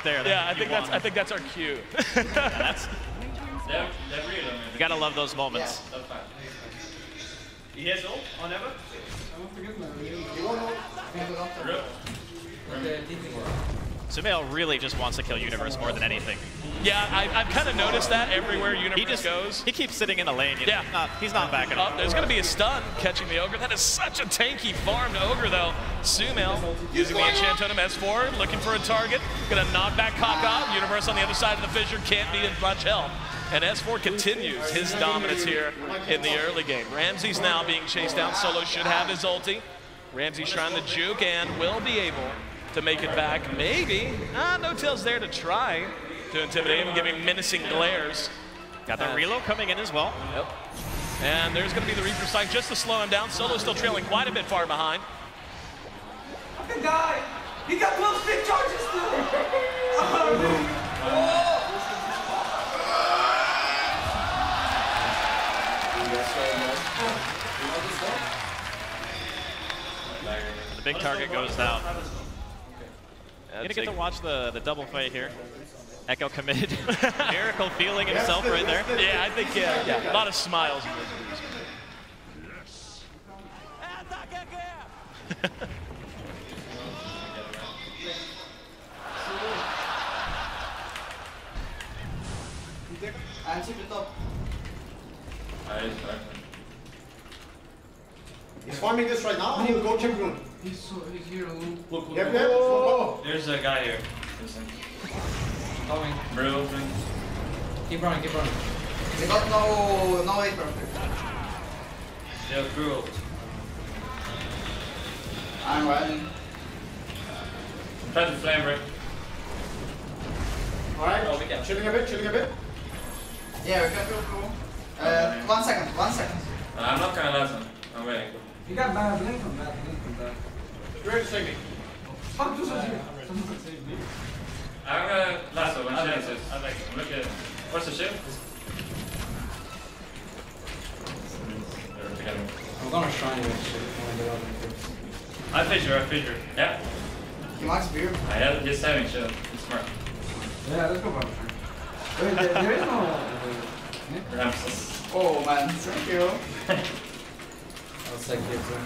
right there. Yeah, I think that's our cue. That's, you gotta love those moments. He has ult on Ever? Sumail really just wants to kill Universe more than anything. Yeah, I've kind of noticed that everywhere Universe goes. He keeps sitting in the lane. You know? He's not backing up. There's going to be a stun catching the Ogre. That is such a tanky farmed Ogre, though. Sumail using the Enchant Totem S4, looking for a target. Going to knock back Kaka. Universe on the other side of the fissure can't be in much help. And S4 continues his dominance here in the early game. Ramsey's now being chased down. Solo should have his ulti. Ramsey's trying to juke and will be able to make it back. Maybe. No Tail's there to try to intimidate him, giving menacing glares. Got the reload coming in as well. Yep. And there's going to be the Reaper Strike just to slow him down. Solo's still trailing quite a bit far behind. I can die. He got 12 stick charges The big target goes down. You're gonna get to watch the double fight here. Echo committed. Miracle feeling himself right there. Yeah, I think, yeah, a lot of smiles in those videos. And keep it up. He's farming this right now. He'll go check room. He's here alone. Look. There's a guy here. Coming. Bro. Keep running, keep running. He got no way perfect. Yeah, bro. I'm running. Try to flame break. Alright, chilling a bit. Yeah, we can go. 1 second. I'm not gonna let him. I'm waiting. You got bad blink from that. You're ready to save me. Fuck, you said someone save me. I'm gonna lasso when she answers. Look at what's the ship? I'm gonna shrine you with shit when I get out of the I fissure. Yeah. He likes beer. He's saving shit. He's smart. Yeah, let's go for it. Wait, there is no... Ramses. Oh man, thank you. I'll take it too.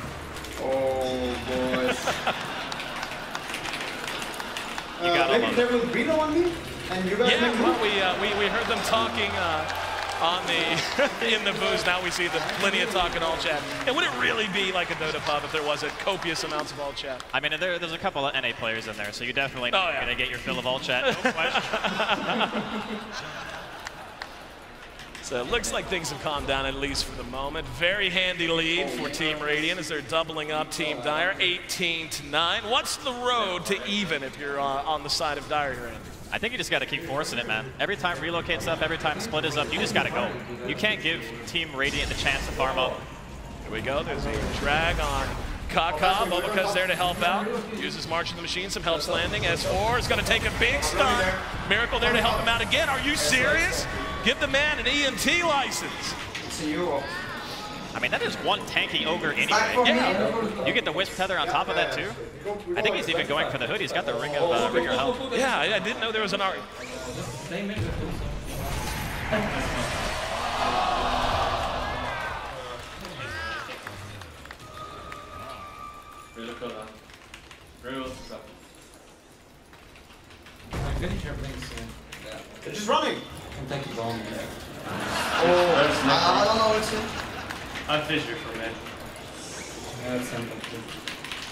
Oh boys. maybe there will be no on me, and you guys. Yeah, well, we heard them talking on the in the booze. Now we see them plenty of talk in all chat. And would it really be like a Dota pub if there wasn't copious amounts of all chat? I mean, there's a couple of NA players in there, so you definitely know you're gonna get your fill of all chat. No question. So it looks like things have calmed down, at least for the moment. Very handy lead for Team Radiant as they're doubling up Team Dire, 18-9. What's the road to even if you're on the side of Dire here, Andy? I think you just got to keep forcing it, man. Every time Relocate's up, every time Split is up, you just got to go. You can't give Team Radiant the chance to farm up. Here we go. There's a drag on Kaka. Bobaca's there to help out. Uses March of the Machine, some helps landing. S4 is going to take a big stun. Miracle there to help him out again. Are you serious? Give the man an ENT license. I mean, that is one tanky Ogre anyway. Yeah. You get the Wisp Tether on top of that too. I think he's even going for the hood. He's got the Ring of Rigor Health. Yeah, I didn't know there was an art. Really cool, huh? Very well stuff. Finish your blinks. They're just running. I'm taking bomb. I don't know what's it. I'll fissure for me. Yeah, that's simple.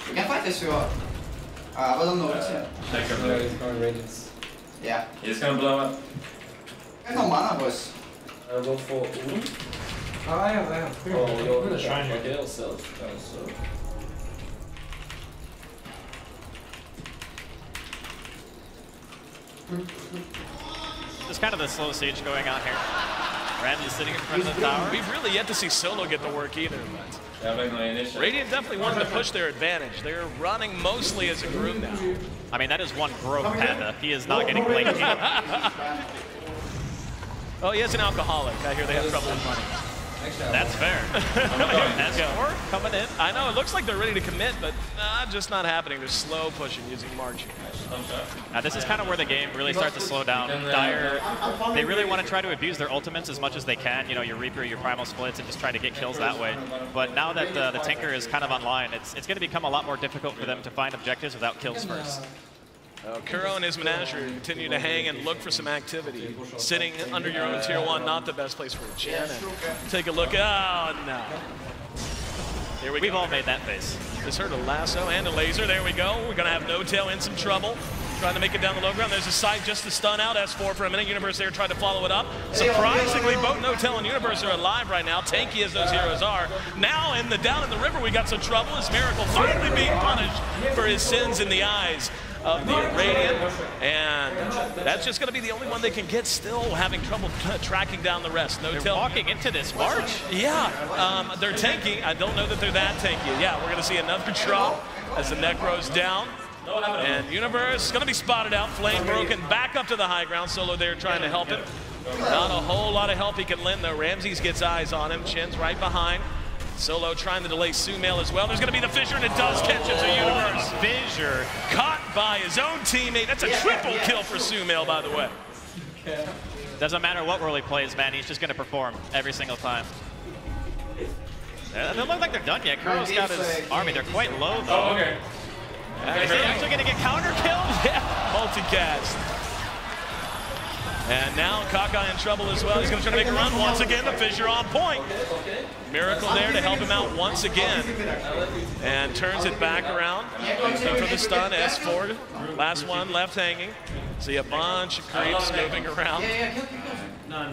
We can fight this if you want. I don't know what's it. Check your Yeah, blade. he's going radiance. Yeah. He's gonna blow up. I have no mana, boys. I'll go for Uno. I have. Oh, you're Good shrine here. Gale self. So. Just kind of the slow siege going on here. Ramsey sitting in front of the tower. We've really yet to see Solo get the work either, but Yeah, Radiant definitely wanted to push their advantage. They're running mostly as a group now. I mean, that is one broke Panda. He is not getting played here. Oh, he is an alcoholic. I hear they have trouble with money. That's fair. S4 coming in. I know, it looks like they're ready to commit, but just not happening. They're slow pushing using March. Now this is kind of where the game really starts to slow down. Dire, they really want to try to abuse their ultimates as much as they can. You know, your Reaper, your Primal Splits, and just try to get kills that way. But now that the Tinker is kind of online, it's going to become a lot more difficult for them to find objectives without kills first. Kuro and his menagerie continue to hang and look for some activity. Sitting under your own tier 1, not the best place for a Jen. Take a look. Oh, no. Here we go. We've all made that face. Just heard a lasso and a laser. There we go. We're going to have No-Tail in some trouble. Trying to make it down the low ground. There's a side just to stun out S4 for a minute. Universe there trying to follow it up. Surprisingly, both No-Tail and Universe are alive right now, tanky as those heroes are. Now down in the river, we got some trouble as Miracle finally being punished for his sins in the eyes of the Radiant, and that's just going to be the only one they can get, still having trouble tracking down the rest. They're walking into this March? Yeah, they're tanky. I don't know that they're that tanky. Yeah, we're going to see another drop as the Necro's down. And Universe going to be spotted out, flame broken, back up to the high ground. Solo there trying to help him. Not a whole lot of help he can lend, though. Ramses gets eyes on him. Chin's right behind. Solo trying to delay Sumail as well. There's going to be the Fissure, and it does catch it to Universe. Fissure. Caught by his own teammate. That's a triple kill for Sumail, by the way. Doesn't matter what role he plays, man. He's just going to perform every single time. They don't look like they're done yet. Kuro's got his army. They're quite low, though. Oh, okay. Is he actually going to get counter-killed? Yeah, multicast. And now Kaka in trouble as well. He's going to try to make a run once again. The Fissure on point. Miracle there to help him out once again. And turns it back around. Looking for the stun. S4. Last one left hanging. See a bunch of creeps moving around. No.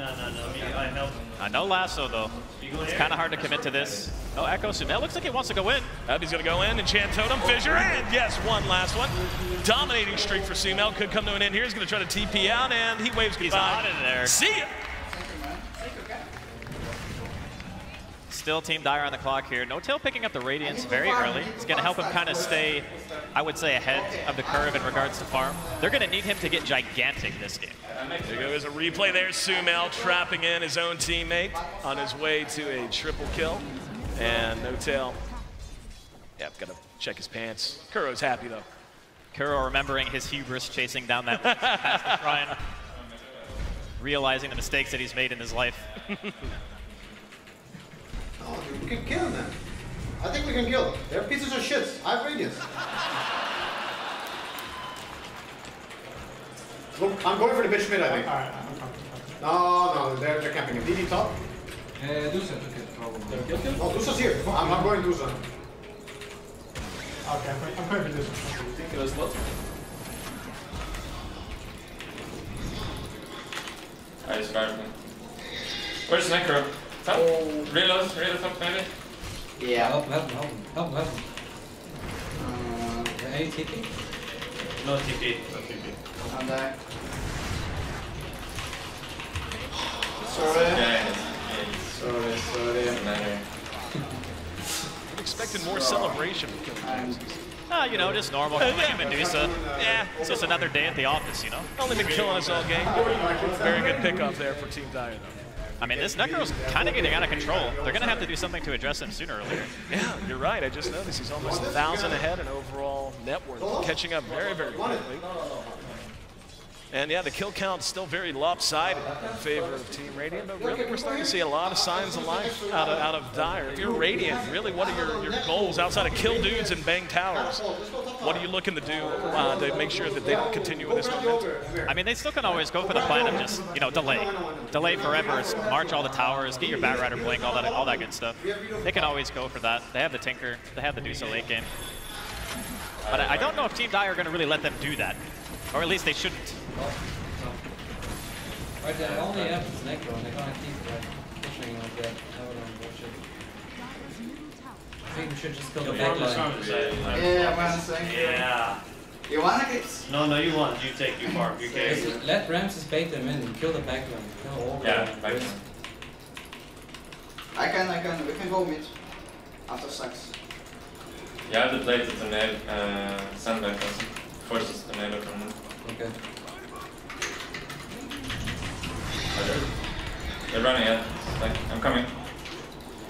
No lasso, though. It's kind of hard to commit to this. Oh, Echo Sumail looks like he wants to go in. He's going to go in. Enchant Totem, Fissure, and yes, one last one. Dominating streak for Sumail. Could come to an end here. He's going to try to TP out, and he waves goodbye. He's hot in there. See ya. Still Team Dire on the clock here. No-Tail picking up the Radiance very early. It's going to help him kind of stay, I would say, ahead of the curve in regards to farm. They're going to need him to get gigantic this game. There goes a replay there. Sumail trapping in his own teammate on his way to a triple kill. And No-Tail, I've got to check his pants. Kuro's happy, though. Kuro remembering his hubris chasing down that past the shrine. Realizing the mistakes that he's made in his life. Oh, dude, we can kill them. I think we can kill them. They're pieces of shit. I have Radiance. Look, I'm going for the bitch mid, I think. No, they're camping him. DD top. Dusa took it, probably. Oh, Dusa's here. I'm going Dusa. Okay, I'm going for Dusa. Ridiculous what? I scarred him. Where's Necro? Top? Reload top maybe? Yeah. Help him. Any TP? No TP. I'm back. Sorry. Expected more celebration. You know, just normal Medusa. Yeah. It's just another day at the office, you know? Only been killing us all game. Very good pickup there for Team Dire, though. I mean, this Necro's kind of getting out of control. They're going to have to do something to address him sooner or later. Yeah, you're right. I just noticed he's almost 1,000 ahead in overall net worth, catching up very, very quickly. And yeah, the kill count's still very lopsided in favor of Team Radiant, but really we're starting to see a lot of signs of life out of Dire. If you're Radiant, really what are your goals outside of kill dudes and bang towers? What are you looking to do to make sure that they don't continue with this momentum? I mean, they still can always go for the plan of just, you know, delay forever, march all the towers, get your Batrider blink, all that good stuff. They can always go for that. They have the Tinker, they have the Dusa late game. But I don't know if Team Dire are going to really let them do that. Or at least they shouldn't. Right, they only have this Necro, and they're gonna keep pushing like that. I think we should just kill the backline. Yeah. You wanna get? No, you want. You farm. You can. Let Ramses bait them in and kill the backline. Kill all backline. I can. We can go mid. After sucks. Yeah, the plate is a sandbag forces the neighbor from them. Okay. They're running it. Like, I'm coming.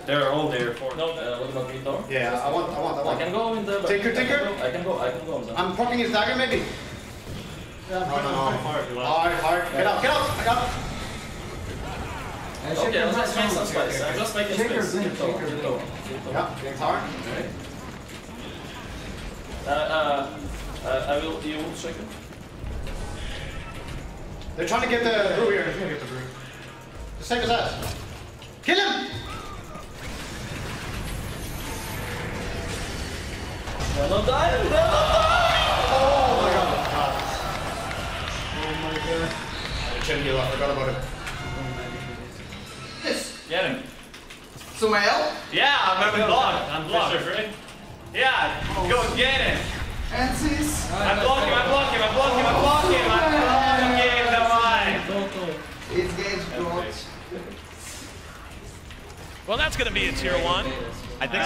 They're all there for. No, what about green door? Yeah, I want. I can go in the. Tinker. I can go. I'm proccing his dagger, maybe. Yeah, no. Hard. Get up. I got it. Okay, let's make some space. I'm just making space. Get low. Yeah, it's hard. I will. You will check it. They're trying to get the brew here. Just take his ass. Kill him! Never die! Oh my god. Oh my god. I shouldn't heal. I forgot about it. Yes. Get him. Sumail? Yeah, I'm blocked. I'm blocked. Yeah, go get him. Ansis? I'm blocking. It's game's blocked. Well, that's going to be a tier 1. I think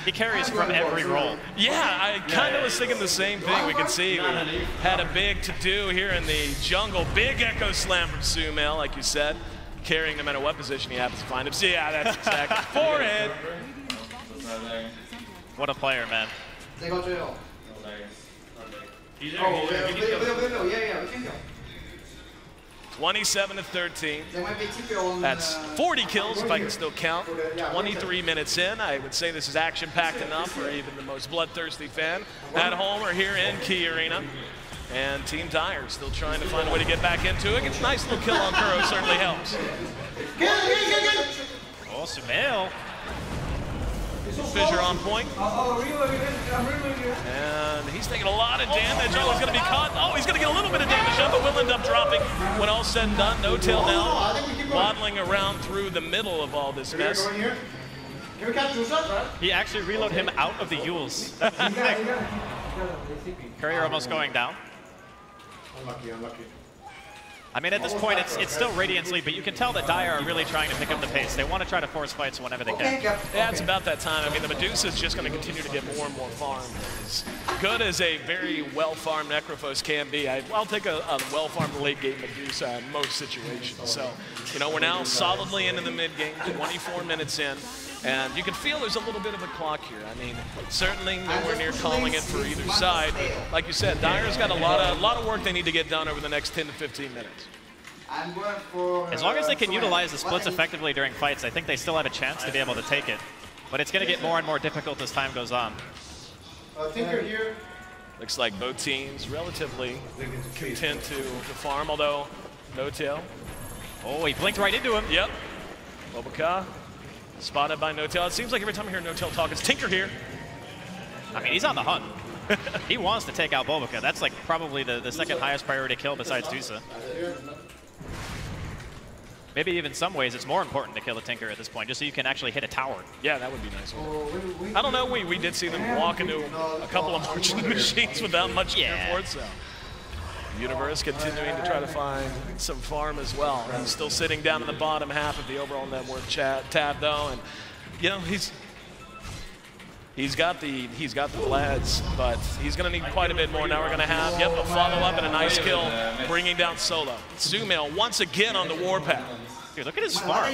he carries from every role. Yeah, I kind of was thinking the same thing. We can see we had a big to-do here in the jungle. Big echo slam from Sumail, like you said, carrying no matter what position he happens to find him. So yeah, that's exactly. Forehead. What a player, man. They got jail. We can go. 27-13. They might be TP on. That's 40 kills, if I can still count. 23 minutes in. I would say this is action-packed enough for even the most bloodthirsty fan at home or here in Key Arena. And Team Dire still trying to find a way to get back into it. A nice little kill on Kuro certainly helps. Oh, Sumail. Fissure on point. And he's taking a lot of damage. Oh, he's going to be caught. Oh, he's going to get a little bit of damage up, but will end up dropping when all's said and done. No tail now, waddling around through the middle of all this mess. Can we catch Jusa? He actually reload him out of the Yules. Courier almost going down. Unlucky. I mean, at this point, it's still Radiant's lead, but you can tell that Dire are really trying to pick up the pace. They want to try to force fights whenever they can. Yeah, it's about that time. I mean, the Medusa is just going to continue to get more and more farmed. As good as a very well-farmed Necrophos can be, I'll take a well-farmed late-game Medusa in most situations. So, you know, we're now solidly into the mid-game, 24 minutes in. And you can feel there's a little bit of a clock here. I mean, certainly nowhere near calling it for either side. But like you said, Dire's got a lot of work they need to get done over the next 10 to 15 minutes. As long as they can utilize the splits effectively during fights, I think they still have a chance to be able to take it. But it's going to get more and more difficult as time goes on. Tinker here. Looks like both teams relatively content to farm, although no tail. Oh, he blinked right into him. Yep. Bobaka. Spotted by No Tail. It seems like every time I hear No Tail talk, it's Tinker here. I mean, he's on the hunt. He wants to take out Bobaka. That's like probably the second highest priority kill besides Dusa. Maybe even some ways it's more important to kill a Tinker at this point, just so you can actually hit a tower. Yeah, that would be nice. I don't know, we did see them walk into a couple of marching machines without much effort, so. Universe continuing to try to find some farm as well. He's still sitting down in the bottom half of the overall net worth tab though, and you know he's got the Vlads, but he's going to need quite a bit more. Now we're going to have a follow up and a nice kill, bringing down Solo. Sumail once again on the warpath. Dude, look at his farm.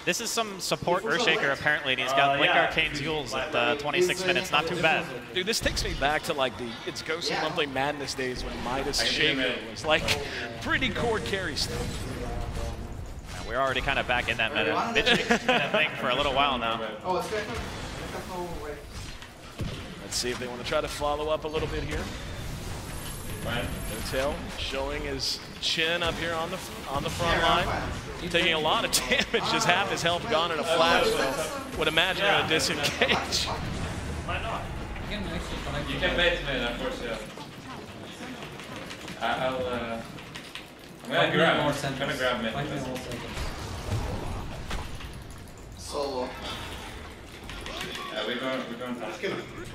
This is some support Earthshaker apparently, and he's got Blink Arcane's Yules at 26 minutes. Not too bad. Dude, this takes me back to like It's Ghost of Monthly Madness days when Midas Shaker was like pretty core carry stuff. We're already kind of back in that meta. Bitching that thing for a little while now. Let's see if they want to try to follow up a little bit here. No Tail showing his chin up here on the front line. Taking a lot of damage, just half his health gone in a flash, so would imagine a disengage. Why not? You can bait me, of course, yeah. I'm gonna grab mid. Solo. Yeah, we're going fast.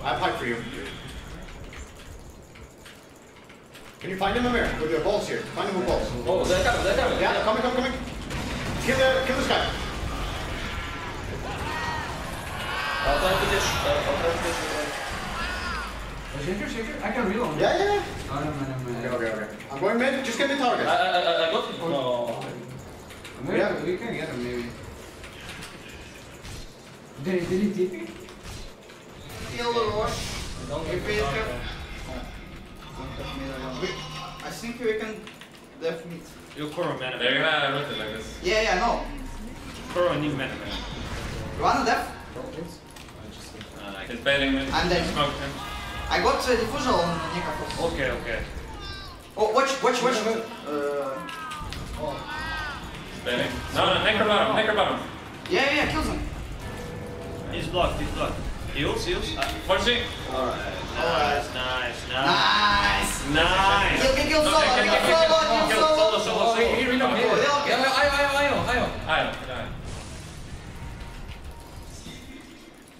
I have hype for you. Can you find him, Amir? With your balls here. Find him with balls. Oh, they're coming. Yeah, they're coming. Kill this guy. I'll try to dish. Shaker? I can reload. Yeah. Oh, no. Okay. I'm going mid. Just get the target. I got him. No. Yeah, we can get him maybe. Did he TP? Kill the Rosh. Don't If we get can... the I think we can def meet. You Koro mana. They're gonna rotate like this. Yeah, no. Koro need mana. You wanna def? He's baiting me. I'm dead. Smoke him. I got diffuser on Nikakos. Okay, okay. Oh, watch. He's baiting. No, necro bottom. Yeah, kills him. He's blocked. Heals. Forcing. Alright. Nice. Kill solo. He reloaded. Ayo.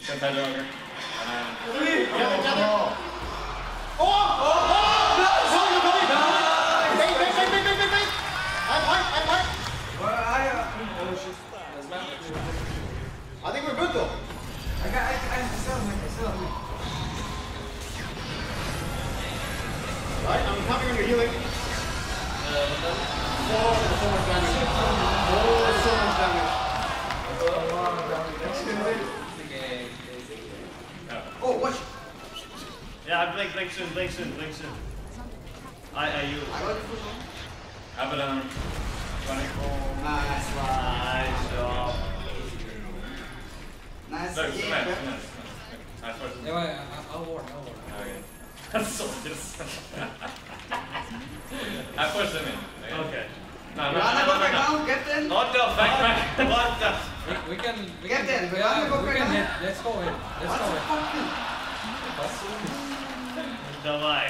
Set that dogger. I think we're good though. I still have me. Right, I'm coming when you're healing. So much damage. Oh, watch. Yeah, blink soon. I use. I got diffuser. Abaddon. 24. Nice job. Nice. Look, Yeah. I'll ward. Okay. That's so just. I pushed him in. Okay. No. You wanna go back down? Get in? Not the back. What the? We can Get in. hit. Let's go in. Давай.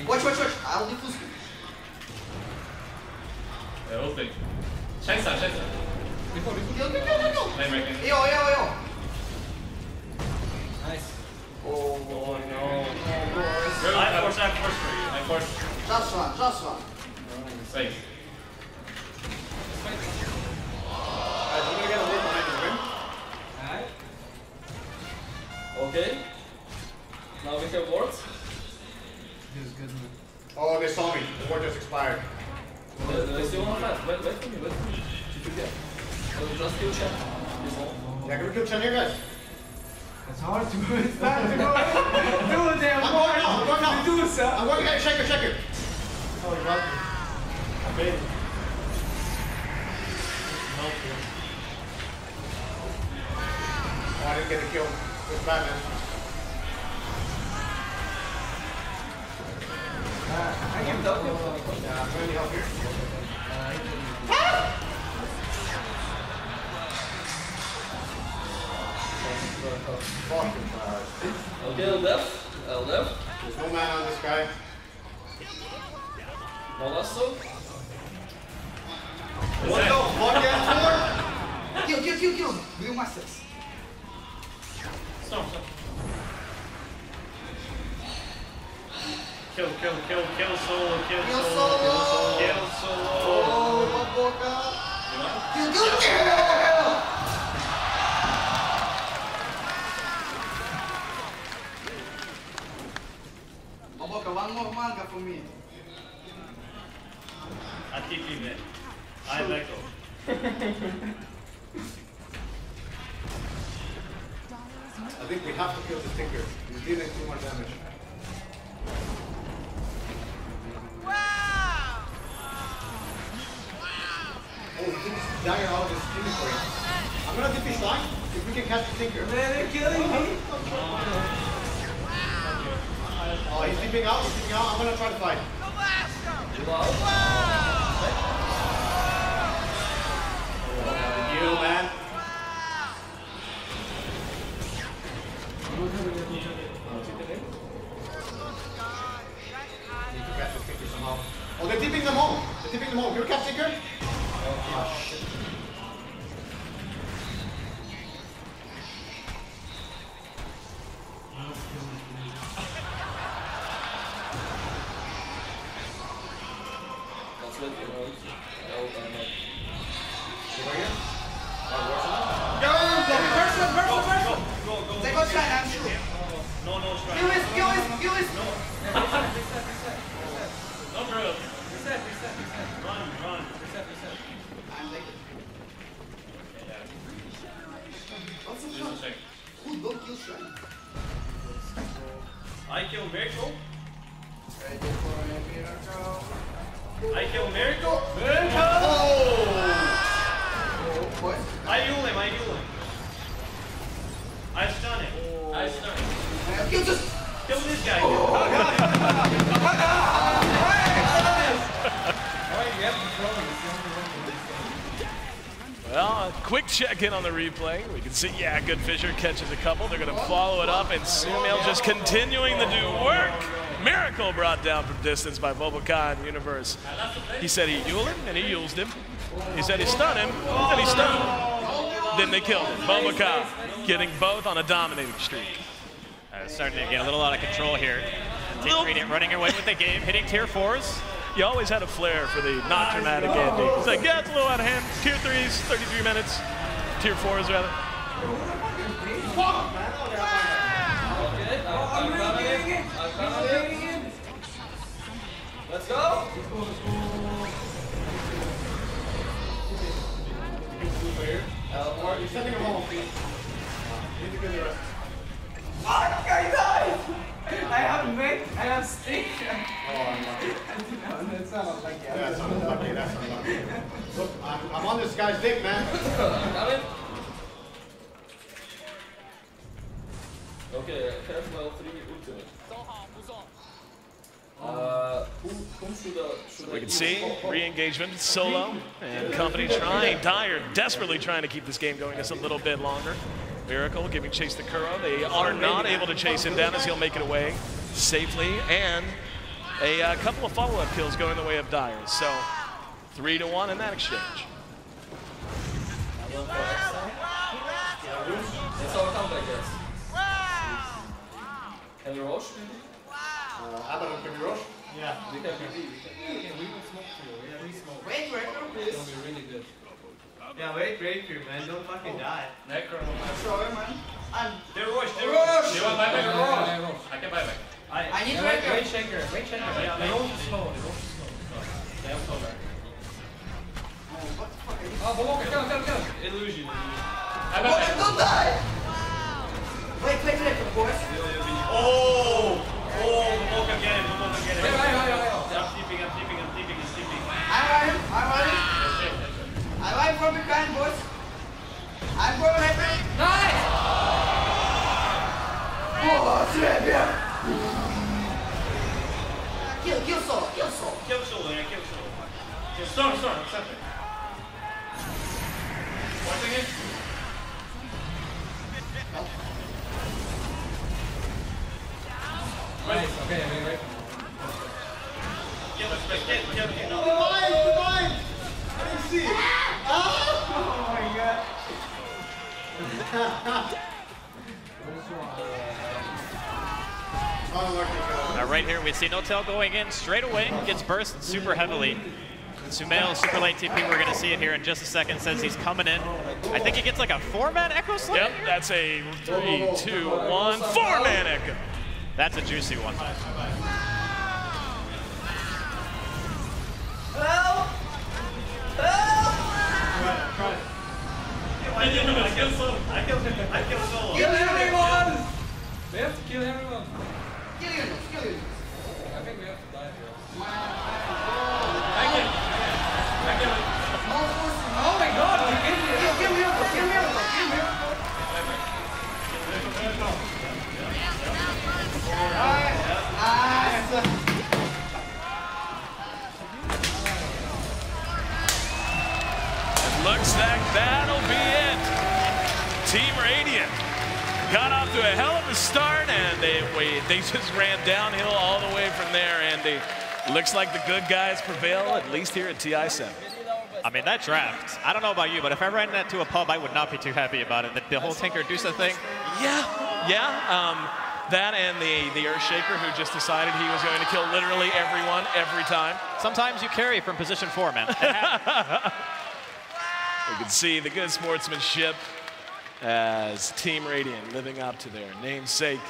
Watch. I'll defuse him. Yeah, we'll think. Chase that. Kill. Lane breaking. Yo. Nice. Oh no. I force for you. I force. Just one. Safe. I'm gonna get a word behind you, Alright. Okay. Now we have wards. Oh, they saw me. The word just expired. They still want to fight. Wait for me. Just kill Chen. Yeah, can we kill Chen here, guys? It's hard to move. It's not to go. Do it, damn. I'm going now. Do it, sir. I'm going ahead. Check it. Oh, you got me. I'm baiting. Oh, I didn't get a kill. It's bad, man. I can help you. I'm trying to help here. Okay, left. There's no mana on this guy. No lasso. What the fuck, F4? Kill. Blue masters. Stop. Kill solo. Oh, Boca. Kill. Boca, one more manga for me. I keep him there. I let go. I think we have to kill the Tinker. He's dealing too much damage. Oh, he took his dagger out of his inventory. I'm gonna dip his line if we can catch the Tinker. Man, they're killing me. Oh, he's dipping out. I'm gonna try to fight. You, man. Oh, they're tipping them home. You're a cat Tinker? Oh, shit. They got shot, I'm sure. No strike. Kill it. No drill. Reset. Run. I'm taking. What's the check? this guy? Well, a quick check-in on the replay. We can see, yeah, Good Fisher catches a couple. They're going to follow it up, and Sumail just continuing to do work. Miracle brought down from distance by Boboka in Universe. He said he Yuled him, and he used him. He said he stunned him, and he stunned him. Then they killed him. Boboka getting both on a dominating streak. Starting to get a little out of control here. Team Radiant running away with the game, hitting tier 4s. You always had a flair for the not dramatic ending. It's like, yeah, it's a little out of hand. Tier 3s, 33 minutes. Tier 4s, rather. Let's go. You're sending him home. Oh, that guy died! I have Mick, I have Stick. That's not unlucky. That's unlucky. That's unlucky. Look, I'm on this guy's dick, man. Okay, careful, 3 ultimate. We can see re-engagement, Solo and company trying, Dire desperately trying to keep this game going just a little bit longer. Miracle giving chase to Kuro. They are not able to chase him down as he'll make it away safely, and a couple of follow-up kills going the way of Dire. So 3-1 in that exchange. It's all comeback, guys. Can we rush? Abaddon, can we rush? Yeah. We can smoke too. We smoke. Wait, Breaker, please. It's gonna be really good. Yeah, wait, Breaker, man. Don't fucking die. Necro, Sorry, man. they rush. You want buyback? I can buy back. I need Breaker. Wait, shaker. Yeah, they don't slow. They have slow back. Oh, Boboka, come. Illusion. Boboka, don't die! Wait, boys. Oh, Boboka, get it. I'm sleeping. I'm ready. I like from behind, boys. I'm going happy. Nice! Oh, shit, yeah. Kill solo. Kill solo. Storm, accept it. One second. Nice, okay, wait. Kill it. Goodbye! I didn't see it. Oh my god. Now right here, we see No-Tail going in straight away, gets burst super heavily. Sumail, super late TP, we're going to see it here in just a second, says he's coming in. I think he gets like a 4-man Echo Slam. Yep, that's a 3, 2, 1, 4-man Echo. That's a juicy one. Help! I kill solo. Kill everyone! We have to kill everyone. Kill you. I think we have to die here. Oh my god! Kill me. Looks like that'll be it. Team Radiant got off to a hell of a start, and they just ran downhill all the way from there, and looks like the good guys prevail, at least here at TI7. I mean, that draft, I don't know about you, but if I ran that to a pub, I would not be too happy about it. The whole Tinker-Dusa thing. Yeah. That and the Earthshaker, who just decided he was going to kill literally everyone, every time. Sometimes you carry from position 4, man. You can see the good sportsmanship as Team Radiant living up to their namesake.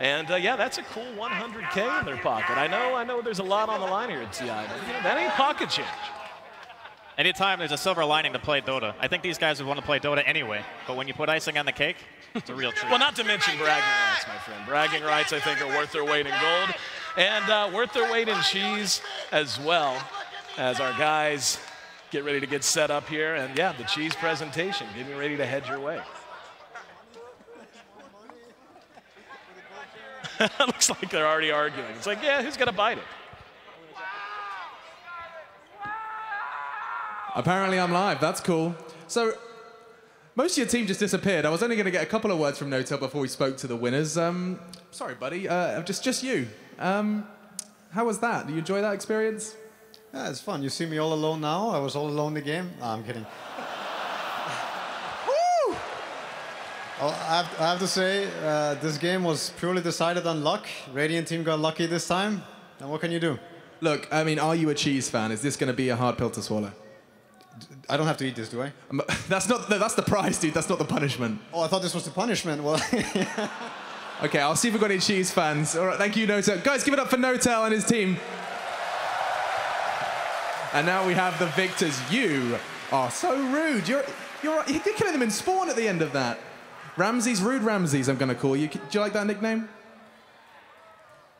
And yeah, that's a cool 100K in their pocket. I know there's a lot on the line here at TI, but that ain't pocket change. Anytime there's a silver lining to play Dota, I think these guys would want to play Dota anyway. But when you put icing on the cake, it's a real treat. Well, not to mention bragging rights, my friend. Bragging rights, I think, are worth their weight in gold and worth their weight in cheese as well, as our guys get ready to get set up here. And yeah, the cheese presentation, getting ready to head your way. Looks like they're already arguing. It's like, yeah, who's going to bite it? Apparently I'm live. That's cool. So, most of your team just disappeared. I was only going to get a couple of words from No-Tail before we spoke to the winners. Sorry, buddy. Just you. How was that? Did you enjoy that experience? Yeah, it's fun. You see me all alone now. I was all alone in the game. No, I'm kidding. Woo! Well, I have to say, this game was purely decided on luck. Radiant team got lucky this time. And what can you do? Look, I mean, are you a cheese fan? Is this going to be a hard pill to swallow? I don't have to eat this, do I? That's the prize, dude. That's not the punishment. Oh, I thought this was the punishment. Well, Okay, I'll see if we've got any cheese fans. All right, thank you, No-Tail. Guys, give it up for No-Tail and his team. And now we have the victors. You are so rude. You're killing them in spawn at the end of that. Ramses, Rude Ramses, I'm going to call you. Do you like that nickname?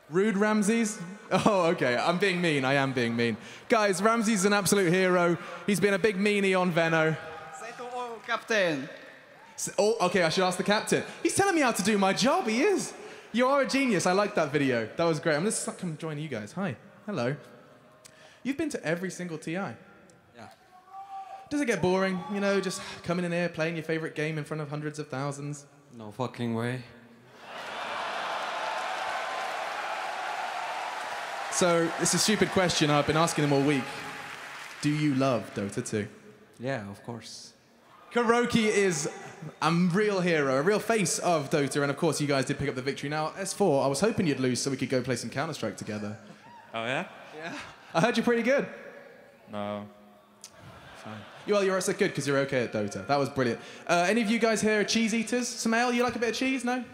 Rude Ramses? Oh, okay. I'm being mean. I am being mean. Guys, Ramses is an absolute hero. He's been a big meanie on Venno. Captain. Oh, okay, I should ask the captain. He's telling me how to do my job. He is. You are a genius. I like that video. That was great. I'm going to come join you guys. Hi. Hello. You've been to every single TI. Yeah. Does it get boring? You know, just coming in here, playing your favorite game in front of hundreds of thousands? No fucking way. So, it's a stupid question. I've been asking them all week. Do you love Dota 2? Yeah, of course. Kuroki is a real hero, a real face of Dota, and of course you guys did pick up the victory. Now, S4, I was hoping you'd lose so we could go play some Counter-Strike together. Oh, yeah? Yeah. I heard you're pretty good. No. Fine. Well, you're so good because you're okay at Dota. That was brilliant. Any of you guys here are cheese eaters? Samael, you like a bit of cheese? No? No,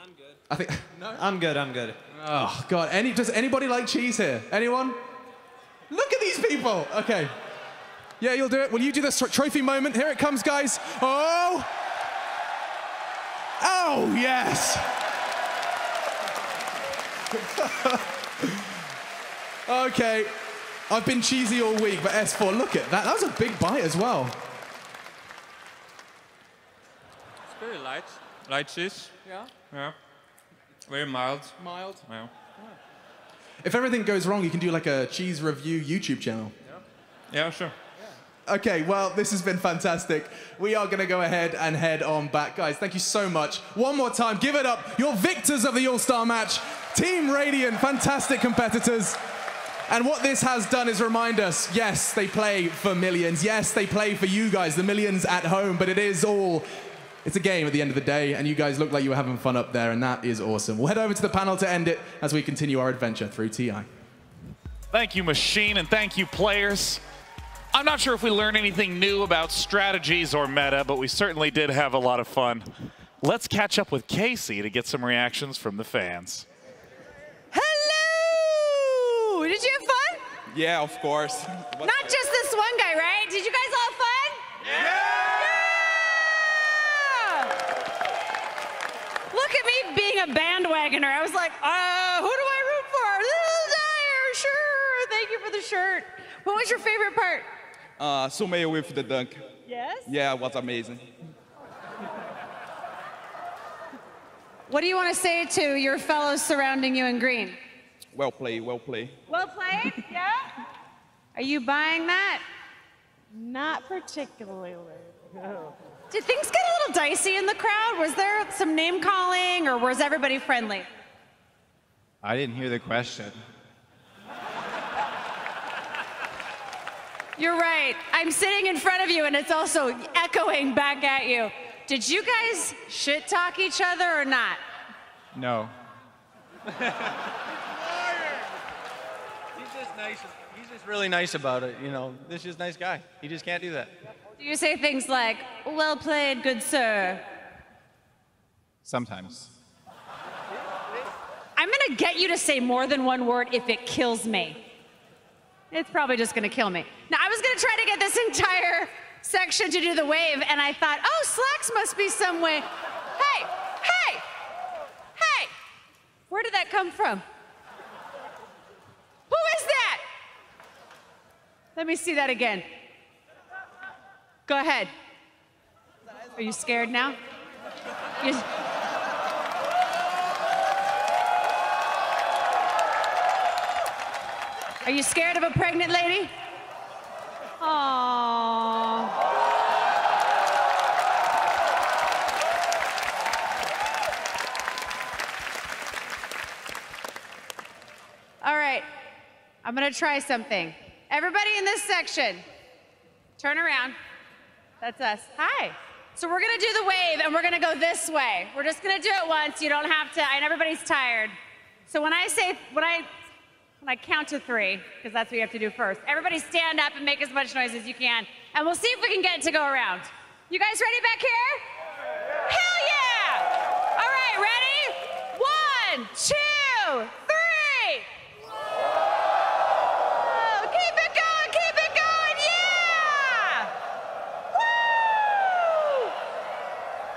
I'm good. I think... No? I'm good. Oh, God. Does anybody like cheese here? Anyone? Look at these people. Okay. Yeah, you'll do it. Will you do the trophy moment? Here it comes, guys. Oh! Oh, yes! Okay. I've been cheesy all week, but S4, look at that. That was a big bite as well. It's very light. Light cheese. Yeah? Yeah. Very mild. Mild? Yeah. If everything goes wrong, you can do like a cheese review YouTube channel. Yeah, sure. Okay, well, this has been fantastic. We are going to go ahead and head on back. Guys, thank you so much. One more time, give it up. Your victors of the All-Star match, Team Radiant, fantastic competitors. And what this has done is remind us, yes, they play for millions. Yes, they play for you guys, the millions at home, but it's a game at the end of the day, and you guys look like you were having fun up there, and that is awesome. We'll head over to the panel to end it as we continue our adventure through TI. Thank you, Machine, and thank you, players. I'm not sure if we learned anything new about strategies or meta, but we certainly did have a lot of fun. Let's catch up with Casey to get some reactions from the fans. Hello! Did you have fun? Yeah, of course. Not just this one guy, right? Did you guys all have fun? Yeah! Look at me being a bandwagoner. I was like, who do I root for? Dyer, sure. Thank you for the shirt. What was your favorite part? Sumail with the dunk. Yes? Yeah, it was amazing. What do you want to say to your fellows surrounding you in green? Well played, well played. Well played? Yeah? Are you buying that? Not particularly. No. Did things get a little dicey in the crowd? Was there some name calling, or was everybody friendly? I didn't hear the question. You're right. I'm sitting in front of you, and it's also echoing back at you. Did you guys shit talk each other or not? No. He's just nice. He's just really nice about it. You know, this is a nice guy. He just can't do that. Do you say things like, well played, good sir? Sometimes. I'm going to get you to say more than one word if it kills me. It's probably just going to kill me. Now, I was going to try to get this entire section to do the wave, and I thought, oh, slacks must be some way. Hey, hey, hey! Where did that come from? Who is that? Let me see that again. Go ahead. Are you scared now? Are you scared of a pregnant lady? Aww. All right, I'm gonna try something. Everybody in this section, turn around. That's us. Hi. So we're gonna do the wave and we're gonna go this way. We're just gonna do it once. You don't have to, and everybody's tired. So when I count to 3, because that's what you have to do first, everybody stand up and make as much noise as you can, and we'll see if we can get it to go around. You guys ready back here? Hell yeah! All right, ready? 1, 2, 3. Oh, keep it going, yeah! Woo!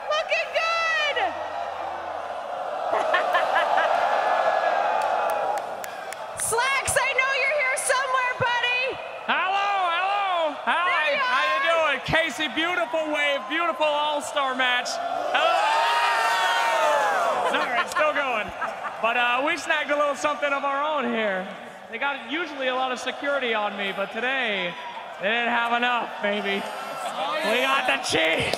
Looking good! Slacks, I know you're here somewhere, buddy. Hello. Hi, how you doing? Casey, beautiful wave, beautiful all-star match. Hello. All right, still going. But we snagged a little something of our own here. They got usually a lot of security on me, but today they didn't have enough, baby. We got the cheese.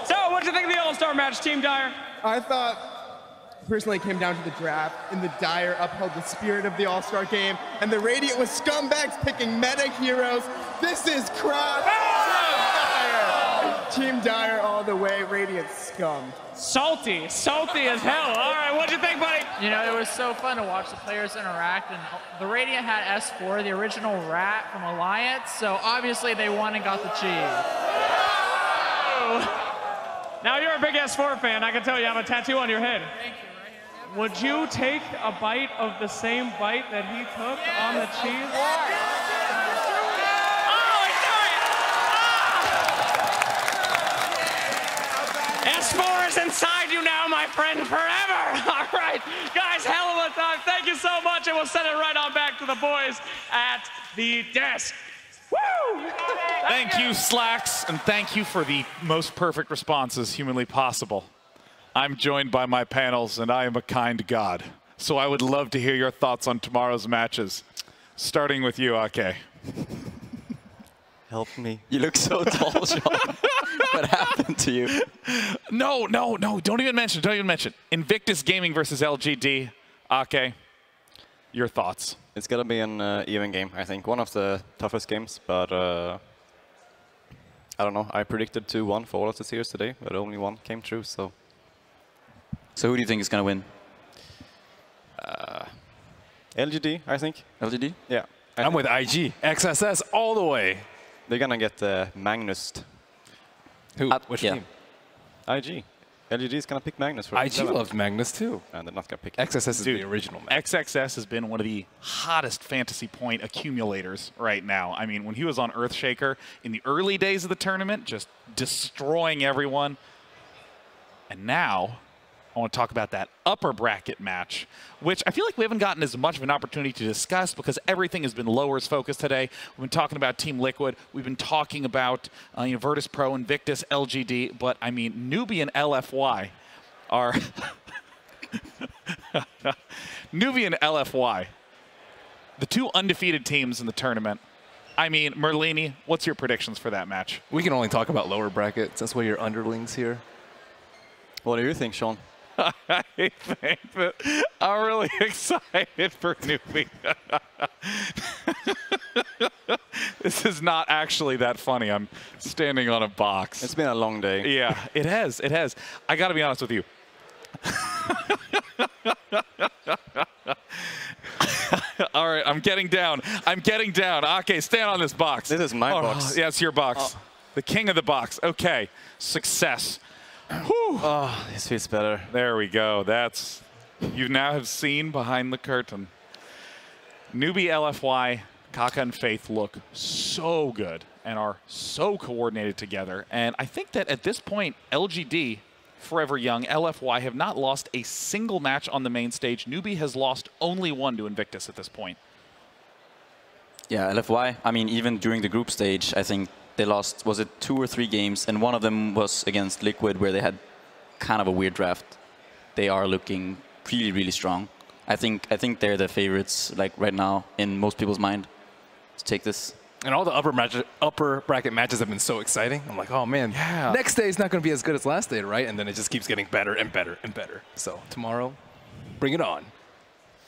So, what'd you think of the all-star match, Team Dire? I thought, personally, it came down to the draft, and the Dire upheld the spirit of the All-Star game, and the Radiant was scumbags picking meta heroes. This is crap. Team Dire all the way, Radiant scum. Salty as hell. All right, what'd you think, buddy? You know, it was so fun to watch the players interact, and the Radiant had S4, the original rat from Alliance, so obviously they won and got the cheese. Now you're a big S4 fan. I can tell you have a tattoo on your head. Thank you. Would you take a bite of the same bite that he took on the cheese? S4 is inside you now, my friend, forever. All right, guys, hell of a time. Thank you so much, and we'll send it right on back to the boys at the desk. Woo! Thank you, Slacks, and thank you for the most perfect responses humanly possible. I'm joined by my panels, and I am a kind God. So I would love to hear your thoughts on tomorrow's matches. Starting with you, Ake. Help me. You look so tall, Sean. What happened to you? No. Don't even mention it. Invictus Gaming versus LGD. Ake, your thoughts? It's going to be an even game, I think. One of the toughest games, but I don't know. I predicted 2-1 for all of the series today, but only one came true, so... So who do you think is going to win? LGD, I think. LGD? Yeah. I'm with IG. XSS all the way. They're going to get Magnus. Who? Which team? IG. LGD is going to pick Magnus. For IG loves Magnus too. And they're not going to pick XSS is the original. XXS has been one of the hottest fantasy point accumulators right now. I mean, when he was on Earthshaker in the early days of the tournament, just destroying everyone. And now... I want to talk about that upper bracket match, which I feel like we haven't gotten as much of an opportunity to discuss because everything has been lowers focused today. We've been talking about Team Liquid. We've been talking about Virtus Pro, Invictus, LGD. But, I mean, Newbie and LFY are... Newbie and LFY, the two undefeated teams in the tournament. I mean, Merlini, what's your predictions for that match? We can only talk about lower bracket since we're your underlings here. What do you think, Sean? I think that I'm really excited for Newbie. This is not actually that funny. I'm standing on a box. It's been a long day. Yeah, it has. It has. I got to be honest with you. All right, I'm getting down. Okay, stand on this box. This is my box. Yeah, it's your box. The king of the box. Okay, success. Whew. Oh, this feels better. There we go. That's, you now have seen behind the curtain. Newbie, LFY, Kaka, and Faith look so good and are so coordinated together. And I think that at this point, LGD, Forever Young, LFY have not lost a single match on the main stage. Newbie has lost only one to Invictus at this point. Yeah, LFY, I mean, even during the group stage, I think they lost, was it 2 or 3 games? And one of them was against Liquid, where they had kind of a weird draft. They are looking really, really strong. I think they're the favorites like right now in most people's mind to take this. And all the upper bracket matches have been so exciting. I'm like, oh man, next day is not going to be as good as last day, right? And then it just keeps getting better and better and better. So tomorrow, bring it on.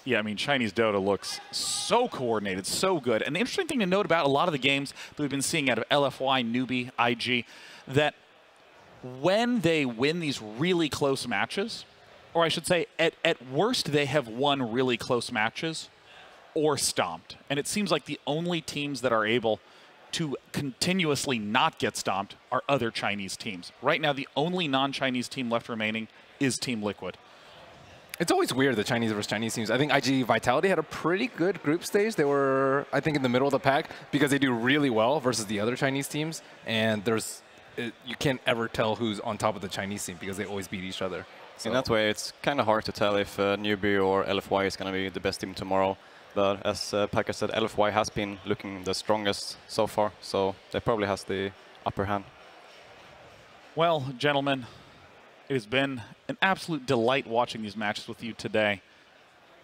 Yeah, I mean, Chinese Dota looks so coordinated, so good. And the interesting thing to note about a lot of the games that we've been seeing out of LFY, Newbie, IG, that when they win these really close matches, or I should say, at worst, they have won really close matches or stomped. And it seems like the only teams that are able to continuously not get stomped are other Chinese teams. Right now, the only non-Chinese team left remaining is Team Liquid. It's always weird, the Chinese versus Chinese teams. I think IG Vitality had a pretty good group stage. They were, I think, in the middle of the pack because they do really well versus the other Chinese teams. And you can't ever tell who's on top of the Chinese team because they always beat each other. So. In that way, it's kind of hard to tell if Newbie or LFY is going to be the best team tomorrow. But as Packer said, LFY has been looking the strongest so far, so they probably has the upper hand. Well, gentlemen, it has been an absolute delight watching these matches with you today.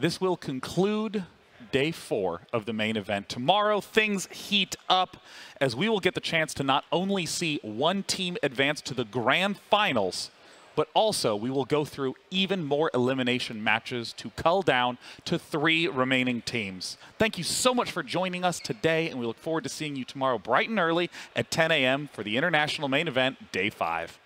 This will conclude day 4 of the main event. Tomorrow, things heat up as we will get the chance to not only see one team advance to the grand finals, but also we will go through even more elimination matches to cull down to 3 remaining teams. Thank you so much for joining us today, and we look forward to seeing you tomorrow bright and early at 10 a.m. for the international main event, day 5.